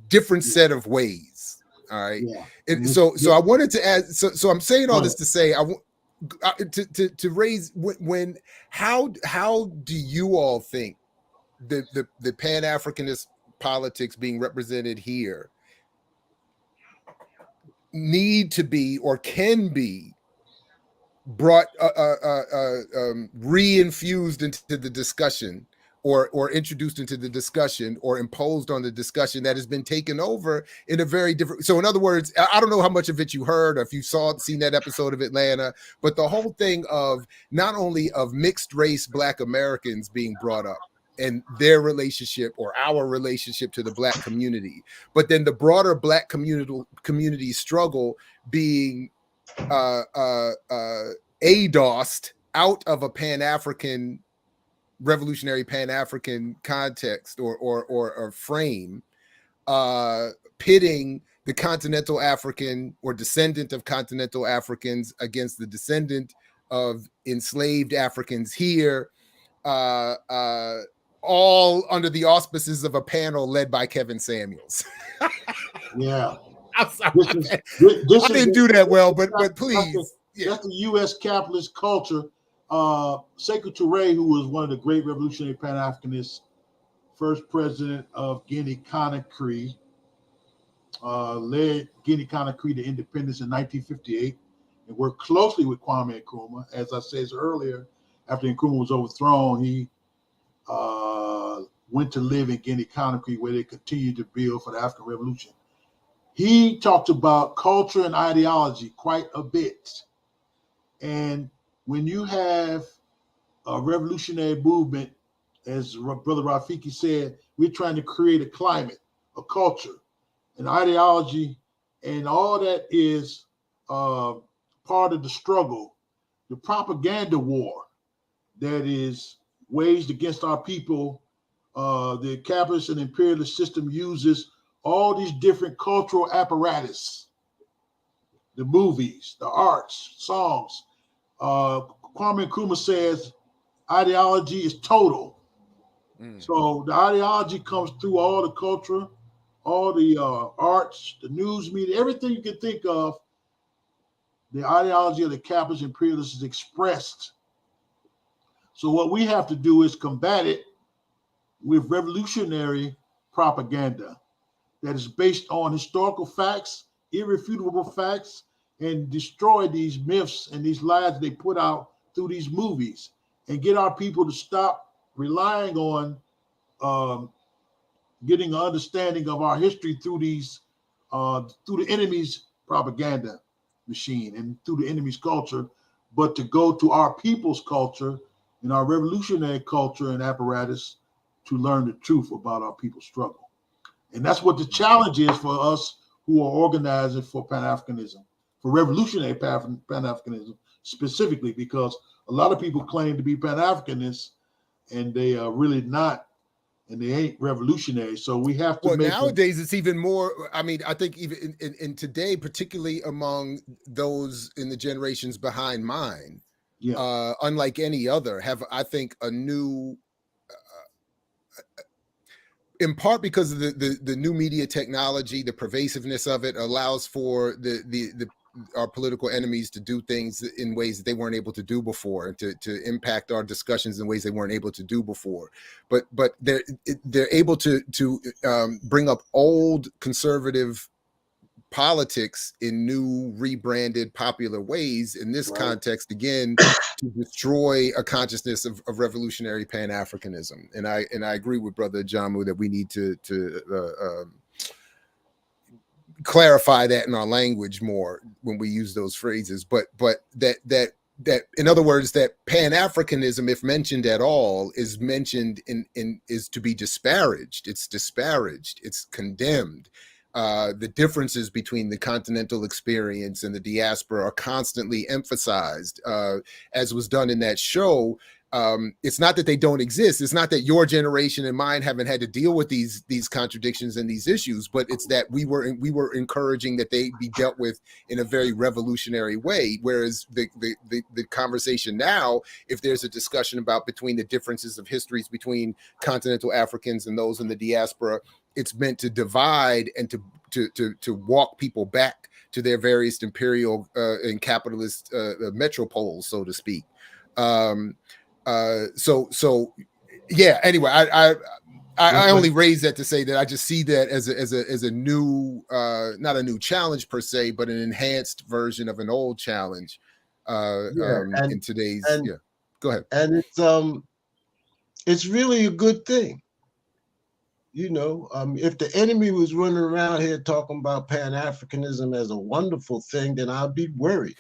different set of ways. All right. Yeah. So I wanted to add, so I'm saying all this to say, I want to raise how do you all think the Pan-Africanist politics being represented here need to be or can be brought re-infused into the discussion or introduced into the discussion or imposed on the discussion that has been taken over in a very different. So in other words, I don't know how much of it you heard or if you seen that episode of Atlanta, but the whole thing of not only of mixed race Black Americans being brought up and their relationship or our relationship to the Black community, but then the broader Black community struggle being ADOSed out of a Pan-African revolutionary Pan-African context or frame, pitting the continental African or descendant of continental Africans against the descendant of enslaved Africans here, all under the auspices of a panel led by Kevin Samuels. Yeah. I'm sorry, I didn't do that well, but please. That's the U.S. capitalist culture. Sekou Touré, who was one of the great revolutionary Pan-Africanists, first president of Guinea-Conakry, led Guinea-Conakry to independence in 1958 and worked closely with Kwame Nkrumah. As I said earlier, after Nkrumah was overthrown, he went to live in Guinea-Conakry where they continued to build for the African Revolution. He talked about culture and ideology quite a bit. And when you have a revolutionary movement, as Brother Rafiki said, we're trying to create a climate, a culture, an ideology, and all that is part of the struggle, the propaganda war that is waged against our people. The capitalist and imperialist system uses all these different cultural apparatus, the movies, the arts, songs. Kwame Nkrumah says ideology is total. So the ideology comes through all the culture, all the arts, the news media, everything you can think of. The ideology of the capitalist imperialists is expressed. So what we have to do is combat it with revolutionary propaganda that is based on historical facts, irrefutable facts, and destroy these myths and these lies they put out through these movies and get our people to stop relying on getting an understanding of our history through these through the enemy's propaganda machine and through the enemy's culture, but to go to our people's culture and our revolutionary culture and apparatus to learn the truth about our people's struggle. And that's what the challenge is for us who are organizing for Pan-Africanism, for revolutionary Pan-Africanism specifically, because a lot of people claim to be Pan-Africanists and they are really not, and they ain't revolutionary. So we have to make nowadays it's even more. I mean, I think even in today, particularly among those in the generations behind mine, unlike any other, have, I think, a new, in part because of the new media technology, the pervasiveness of it allows for the our political enemies to do things in ways that they weren't able to do before, and to impact our discussions in ways they weren't able to do before. But they're able to bring up old conservative politics in new, rebranded, popular ways in this context, again, to destroy a consciousness of revolutionary Pan-Africanism. And I agree with Brother Jamu that we need to clarify that in our language more when we use those phrases. But that in other words, that Pan-Africanism, if mentioned at all, is mentioned is to be disparaged. It's disparaged. It's condemned. The differences between the continental experience and the diaspora are constantly emphasized, as was done in that show. It's not that they don't exist. It's not that your generation and mine haven't had to deal with these contradictions and these issues, but it's that we were encouraging that they be dealt with in a very revolutionary way. Whereas the conversation now, if there's a discussion about between the differences of histories between continental Africans and those in the diaspora, it's meant to divide and to walk people back to their various imperial and capitalist metropoles, so to speak. So yeah. Anyway, I only raise that to say that I just see that as a new, not a new challenge per se, but an enhanced version of an old challenge. In today's, Go ahead. And it's really a good thing. You know, if the enemy was running around here talking about Pan-Africanism as a wonderful thing, then I'd be worried.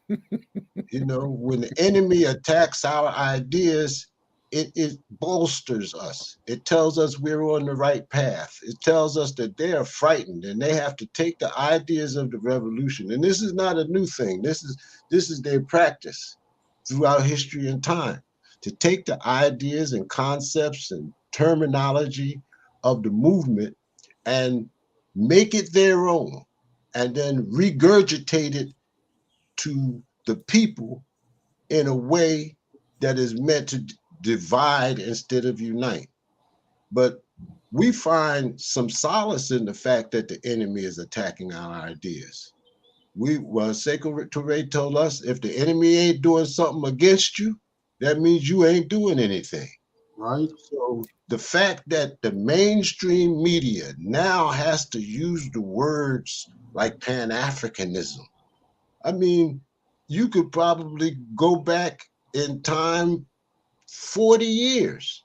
You know, when the enemy attacks our ideas, it bolsters us. It tells us we're on the right path. It tells us that they are frightened and they have to take the ideas of the revolution. And this is not a new thing. This is their practice throughout history and time, to take the ideas and concepts and terminology of the movement and make it their own, and then regurgitate it to the people in a way that is meant to divide instead of unite. But we find some solace in the fact that the enemy is attacking our ideas. Sekou Touré told us, if the enemy ain't doing something against you, that means you ain't doing anything. Right. So the fact that the mainstream media now has to use the words like Pan-Africanism, I mean, you could probably go back in time 40 years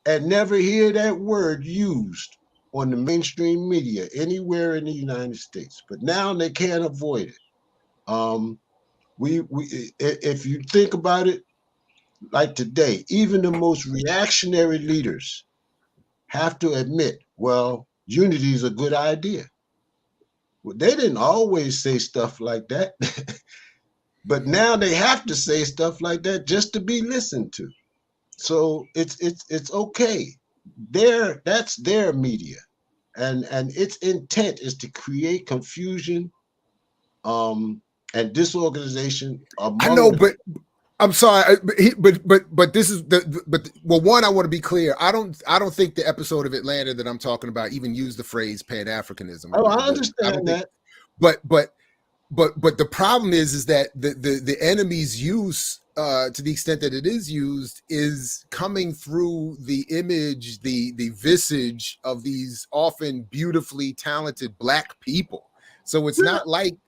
and never hear that word used on the mainstream media anywhere in the United States. But now they can't avoid it. If you think about it, like today, even the most reactionary leaders have to admit, well, unity is a good idea. Well, they didn't always say stuff like that, but now they have to say stuff like that just to be listened to. So it's okay. That's their media, and its intent is to create confusion, and disorganization among. I know, but I'm sorry, but this is one, I want to be clear. I don't think the episode of Atlanta that I'm talking about even used the phrase Pan-Africanism. Oh, I understand that. But the problem is that the enemy's use, to the extent that it is used, is coming through the image, the visage of these often beautifully talented Black people. So it's not like,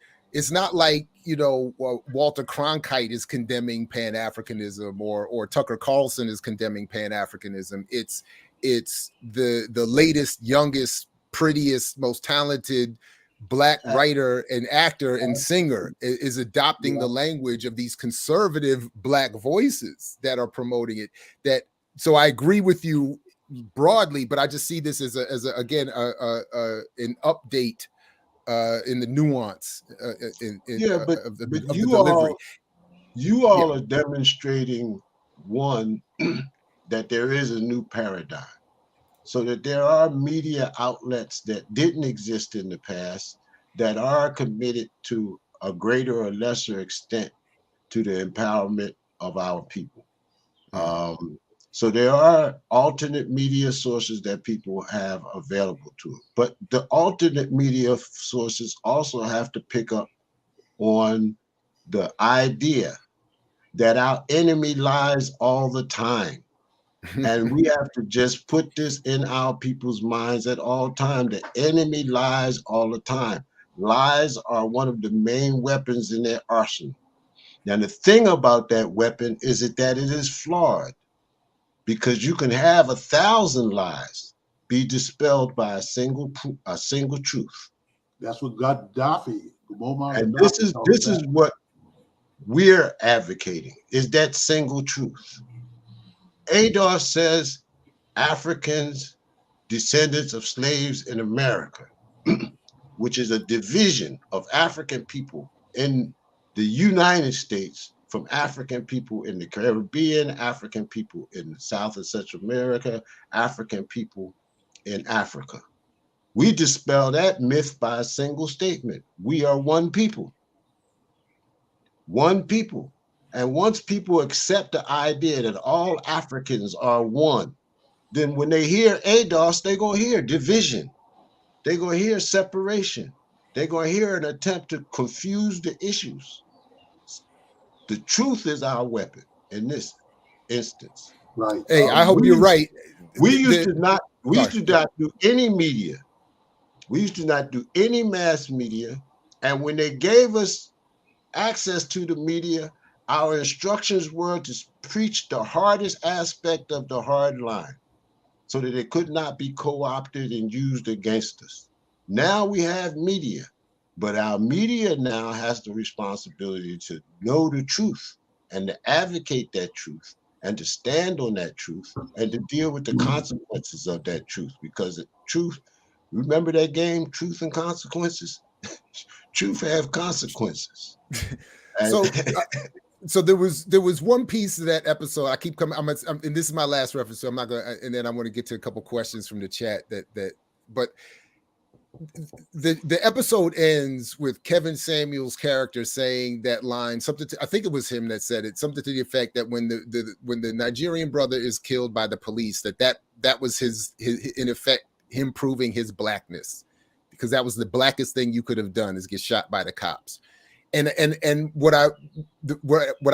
you know, Walter Cronkite is condemning Pan-Africanism or Tucker Carlson is condemning Pan-Africanism. It's the latest, youngest, prettiest, most talented Black writer and actor and singer is adopting the language of these conservative Black voices that are promoting it. So I agree with you broadly, but I just see this as an update in the nuance of the delivery. You all are demonstrating, one, that there is a new paradigm, so that there are media outlets that didn't exist in the past that are committed to a greater or lesser extent to the empowerment of our people. So there are alternate media sources that people have available to them. But the alternate media sources also have to pick up on the idea that our enemy lies all the time. And we have to just put this in our people's minds at all time. The enemy lies all the time. Lies are one of the main weapons in their arsenal. Now, the thing about that weapon is that it is flawed, because you can have 1,000 lies be dispelled by a single truth. That's what Gaddafi, Muammar And Gaddafi this is what we're advocating, is that single truth. Adolf says Africans, descendants of slaves in America, which is a division of African people in the United States from African people in the Caribbean, African people in South and Central America, African people in Africa. We dispel that myth by a single statement. We are one people. One people. And once people accept the idea that all Africans are one, then when they hear ADOS, they're going to hear division. They're going to hear separation. They're going to hear an attempt to confuse the issues. The truth is our weapon in this instance. Right. Hey, I hope you're right. We used to not do any media. We used to not do any mass media. And when they gave us access to the media, our instructions were to preach the hardest aspect of the hard line so that it could not be co-opted and used against us. Now we have media, but our media now has the responsibility to know the truth and to advocate that truth and to stand on that truth and to deal with the consequences of that truth, because truth, remember that game, Truth and Consequences? Truth have consequences. So there was one piece of that episode. I keep coming. And this is my last reference, so I'm not going to. And then I want to get to a couple questions from the chat. But the episode ends with Kevin Samuel's character saying that line. I think it was him that said it. Something to the effect that when the Nigerian brother is killed by the police, that was his in effect him proving his blackness, because that was the blackest thing you could have done, is get shot by the cops. And what I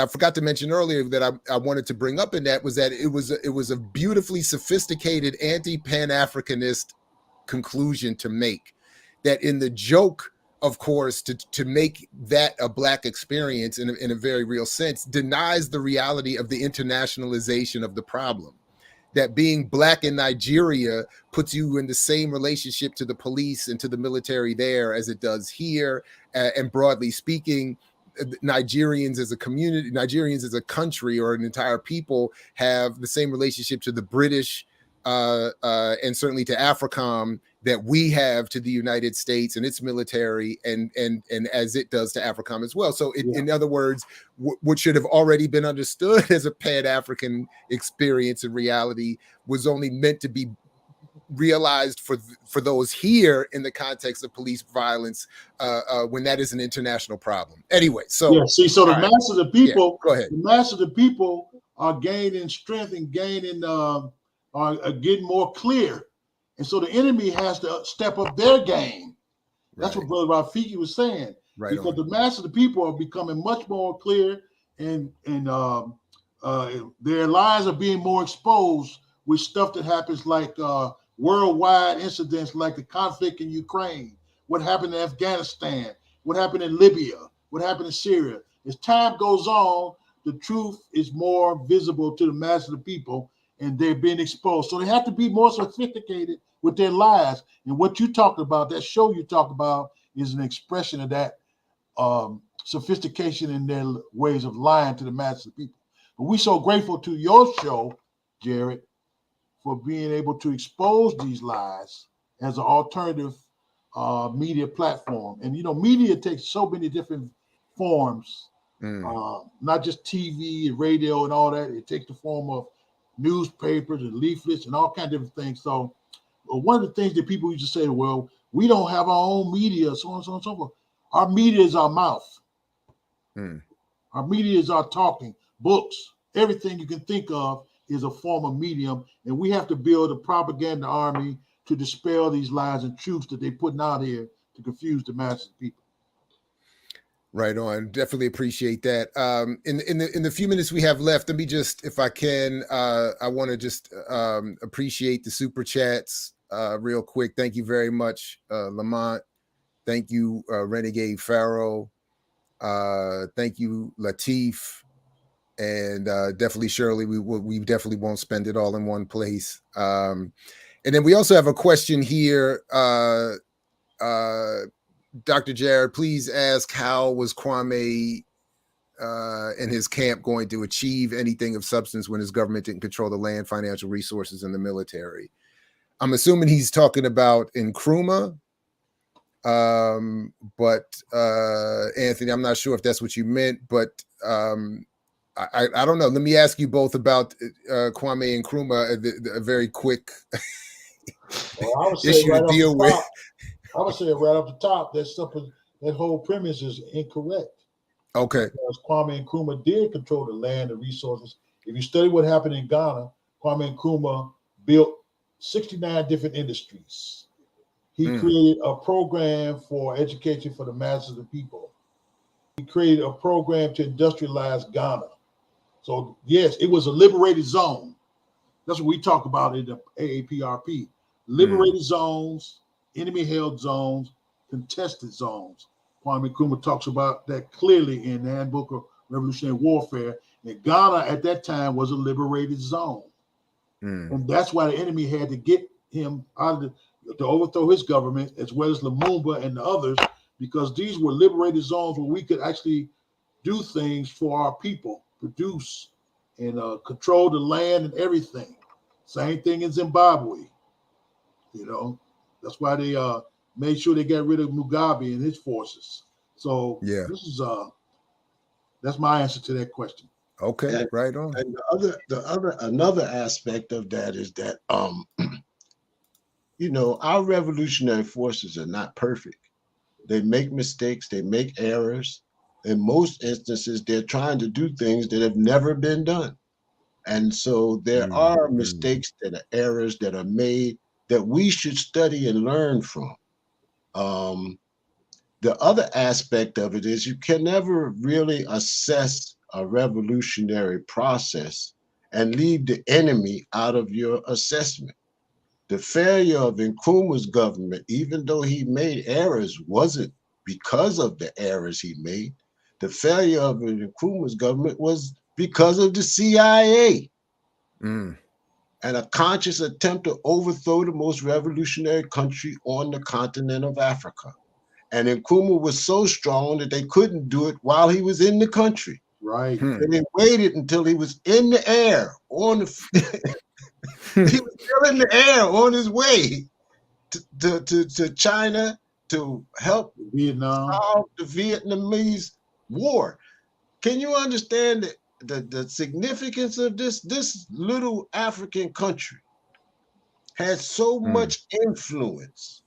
forgot to mention earlier that I wanted to bring up in that was that it was a beautifully sophisticated anti-Pan-Africanist conclusion to make, that in the joke, of course, to make that a black experience in a very real sense denies the reality of the internationalization of the problem. That being black in Nigeria puts you in the same relationship to the police and to the military there as it does here. And broadly speaking, Nigerians as a community, Nigerians as a country or an entire people have the same relationship to the British and certainly to AFRICOM that we have to the United States and its military, and as it does to AFRICOM as well. So in other words, what should have already been understood as a Pan-African experience in reality was only meant to be realized for those here in the context of police violence when that is an international problem. Anyway, so the mass of the people, go ahead. The mass of the people are gaining strength and gaining are getting more clear. And so the enemy has to step up their game. That's what Brother Rafiki was saying. Right, because the mass of the people are becoming much more clear, and their lives are being more exposed with stuff that happens, like worldwide incidents like the conflict in Ukraine, what happened in Afghanistan, what happened in Libya, what happened in Syria. As time goes on, the truth is more visible to the mass of the people, and they're being exposed. So they have to be more sophisticated with their lives. And what you talked about, that show you talked about, is an expression of that sophistication in their ways of lying to the mass of the people. But we're so grateful to your show, Jared, for being able to expose these lies as an alternative media platform. And, media takes so many different forms, not just TV and radio and all that. It takes the form of newspapers and leaflets and all kinds of different things. So one of the things that people used to say, well, we don't have our own media, so on and so on and so forth. Our media is our mouth. Our media is our talking, books, everything you can think of is a form of medium, and we have to build a propaganda army to dispel these lies and truths that they're putting out here to confuse the masses of people. Right on. Definitely appreciate that. In the few minutes we have left, let me just, if I can, I want to just appreciate the super chats real quick. Thank you very much, Lamont. Thank you, Renegade Pharaoh. Thank you, Latif, and definitely Shirley. We definitely won't spend it all in one place. And then we also have a question here. Dr. Jared, please ask, how was Kwame and his camp going to achieve anything of substance when his government didn't control the land, financial resources, and the military? I'm assuming he's talking about Nkrumah. But Anthony, I'm not sure if that's what you meant, but I don't know. Let me ask you both about Kwame Nkrumah, a very quick Well, I would say issue right to off deal the with. top, I would say right off the top, that whole premise is incorrect. Okay. Because Kwame Nkrumah did control the land and resources. If you study what happened in Ghana, Kwame Nkrumah built 69 different industries. He created a program for education for the masses of the people. He created a program to industrialize Ghana. So, yes, it was a liberated zone. That's what we talk about in the AAPRP. Liberated zones, enemy-held zones, contested zones. Kwame Nkrumah talks about that clearly in the Handbook of Revolutionary Warfare. And Ghana at that time was a liberated zone. And that's why the enemy had to get him out of to overthrow his government, as well as Lumumba and the others, because these were liberated zones where we could actually do things for our people, produce and control the land and everything. Same thing in Zimbabwe. You know, that's why they made sure they got rid of Mugabe and his forces. So Yeah. this is that's my answer to that question. Okay, And, right on. and another aspect of that is that you know, our revolutionary forces are not perfect. They make mistakes, they make errors. In most instances, they're trying to do things that have never been done. And so there are mistakes that are errors that are made that we should study and learn from. The other aspect of it is you can never really assess a revolutionary process and leave the enemy out of your assessment. The failure of Nkrumah's government, even though he made errors, wasn't because of the errors he made. The failure of Nkrumah's government was because of the CIA and a conscious attempt to overthrow the most revolutionary country on the continent of Africa. And Nkrumah was so strong that they couldn't do it while he was in the country. Right. So they waited until he was in the air on the he was still in the air on his way to China to help Vietnam. solve the Vietnamese war. Can you understand the significance of this? This little African country had so much influence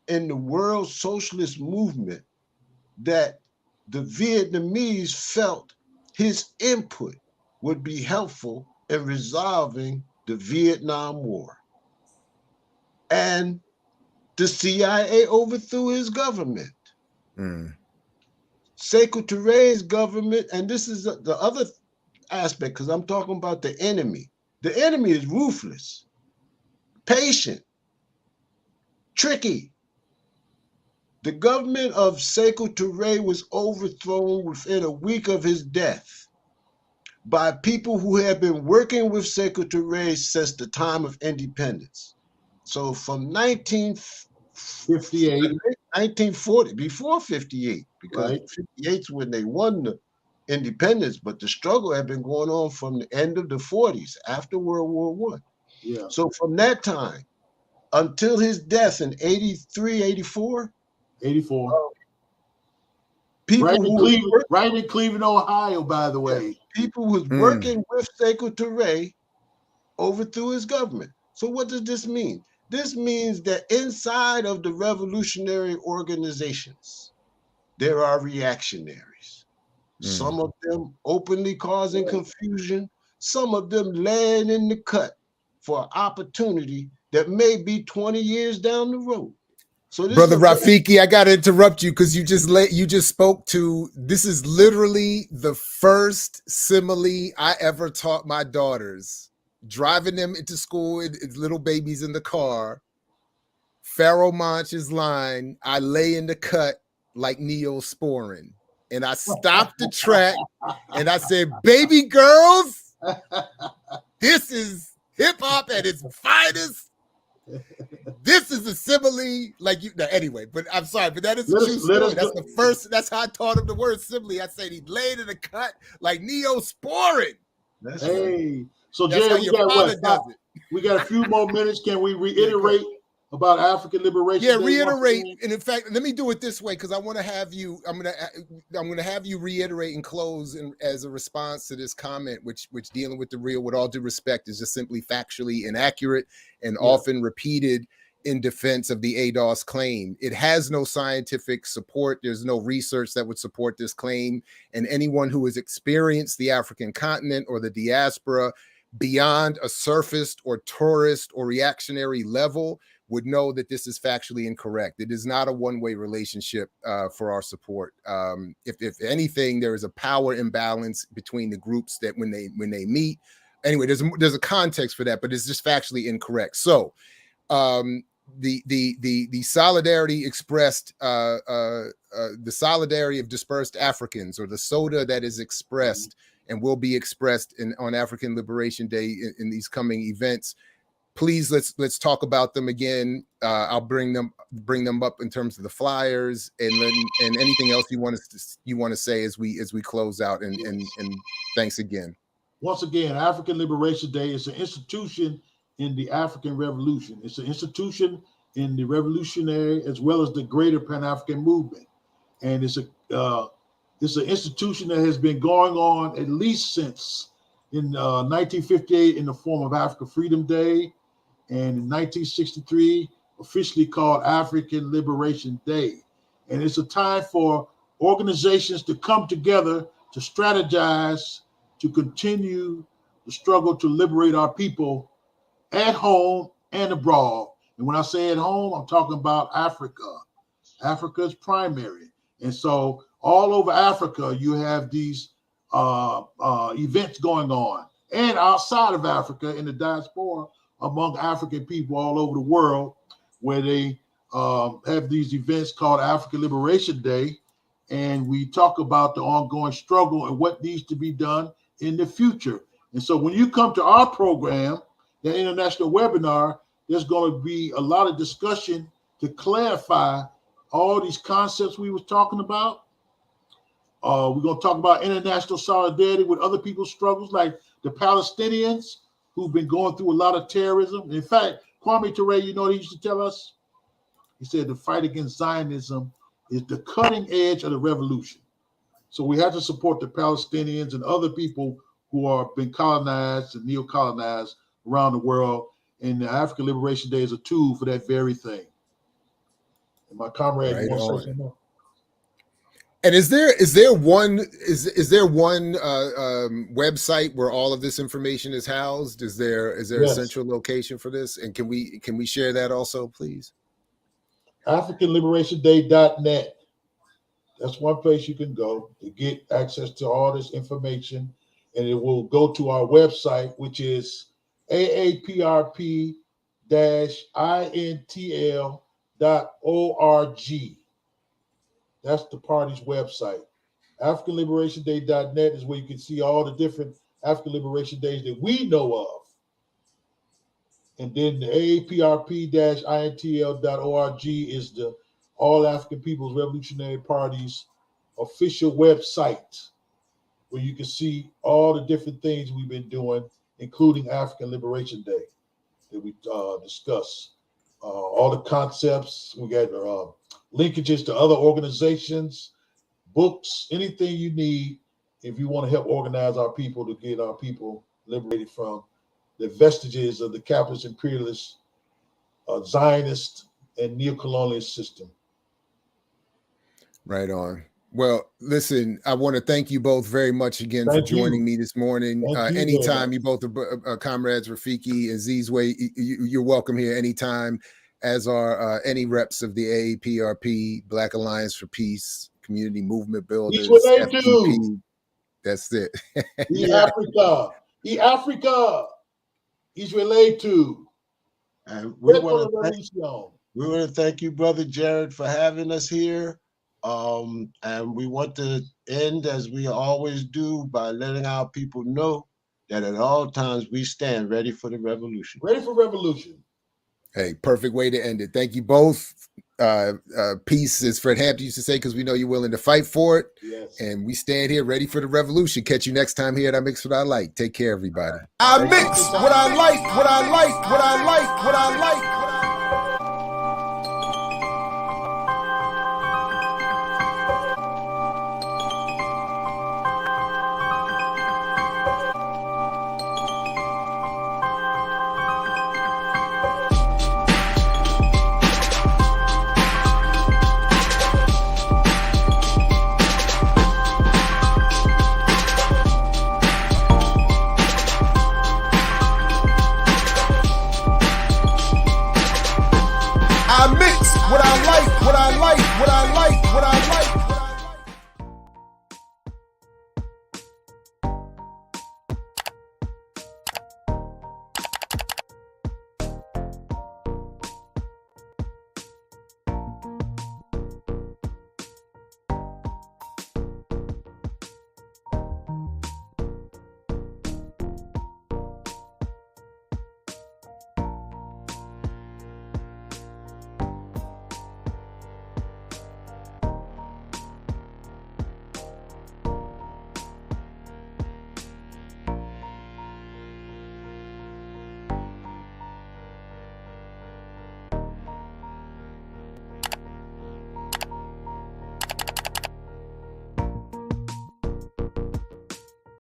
in the world socialist movement that the Vietnamese felt his input would be helpful in resolving the Vietnam War. And the CIA overthrew his government. Sekou Touré's government, and this is the other aspect, because I'm talking about the enemy. The enemy is ruthless, patient, tricky. The government of Sekou Touré was overthrown within a week of his death by people who had been working with Sekou Touré since the time of independence. So from 1940, before 58, because 58 is when they won the independence, but the struggle had been going on from the end of the 40s, after World War I. Yeah. So from that time until his death in 83, 84, 84. people right in Cleveland, Ohio, by the way. People who was working with Sekou Touré overthrew his government. So what does this mean? This means that inside of the revolutionary organizations, there are reactionaries. Some of them openly causing confusion, some of them laying in the cut for opportunity that may be 20 years down the road. So this Brother is Rafiki, I gotta interrupt you because you just spoke to, this is literally the first simile I ever taught my daughters. Driving them into school, little babies in the car. Pharaoh Monch's line, I lay in the cut like Neosporin. And I stopped the track and I said, baby girls, this is hip hop at its finest. This is a simile, like you. No, anyway, but I'm sorry, but that is a true story. That's the first. That's how I taught him the word simile. I said he laid in the cut like Neosporin. That's hey, so that's Jay, how your father does it. We got a few more minutes. Can we reiterate about African Liberation Day? Reiterate. And in fact, let me do it this way because I want to have you. I'm gonna have you reiterate and close as a response to this comment, which dealing with the real, with all due respect, is just simply factually inaccurate and often repeated in defense of the ADOS claim. It has no scientific support. There's no research that would support this claim. And anyone who has experienced the African continent or the diaspora beyond a surfaced or tourist or reactionary level would know that this is factually incorrect. It is not a one-way relationship for our support. If anything, there is a power imbalance between the groups that when they meet. Anyway, there's a context for that, but it's just factually incorrect. So the solidarity expressed, the solidarity of dispersed Africans, or the SODA that is expressed and will be expressed on African Liberation Day in these coming events. Please let's talk about them again. I'll bring them up in terms of the flyers and anything else you want to say as we close out. And thanks again. Once again, African Liberation Day is an institution in the African Revolution. It's an institution in the revolutionary as well as the greater Pan-African movement, and it's an institution that has been going on at least since in 1958 in the form of Africa Freedom Day, and in 1963 officially called African Liberation Day. And it's a time for organizations to come together to strategize, to continue the struggle to liberate our people at home and abroad. And when I say at home, I'm talking about Africa. Africa is primary. And so all over Africa, you have these events going on. And outside of Africa, in the diaspora, among African people all over the world, where they have these events called African Liberation Day. And we talk about the ongoing struggle and what needs to be done in the future. And so when you come to our program, the international webinar, there's going to be a lot of discussion to clarify all these concepts we was talking about. We're going to talk about international solidarity with other people's struggles, like the Palestinians who've been going through a lot of terrorism. In fact, Kwame Ture, you know what he used to tell us? He said the fight against Zionism is the cutting edge of the revolution. So we have to support the Palestinians and other people who are being colonized and neo-colonized around the world. And the African Liberation Day is a tool for that very thing. And my comrade, Right, you want to say something more? And is there one website where all of this information is housed? Is there a central location for this? And can we share that also, please? AfricanLiberationDay.net. That's one place you can go to get access to all this information, and it will go to our website, which is AAPRP-INTL.org. That's the party's website. AfricanLiberationDay.net is where you can see all the different African Liberation Days that we know of. And then the AAPRP-INTL.org is the All African People's Revolutionary Party's official website, where you can see all the different things we've been doing, including African Liberation Day that we discuss. All the concepts, we got linkages to other organizations, books, anything you need if you want to help organize our people to get our people liberated from the vestiges of the capitalist, imperialist, Zionist, and neo-colonialist system. Right on. Well, listen, I want to thank you both very much again for joining me this morning. Anytime you both are comrades, Rafiki and Zizwe, you're welcome here anytime. as are any reps of the AAPRP, Black Alliance for Peace, Community Movement Builders, FPP. That's it. Africa. Africa. He's related to. And we want to thank you, Brother Jared, for having us here. And we want to end, as we always do, by letting our people know that at all times we stand ready for the revolution. Ready for revolution. Hey, perfect way to end it. Thank you both. Peace, as Fred Hampton used to say, because we know you're willing to fight for it. Yes. And we stand here ready for the revolution. Catch you next time here at I Mix What I Like. Take care, everybody. I mix what I like, what I like, what I like, what I like. What I like, what I like, what I like.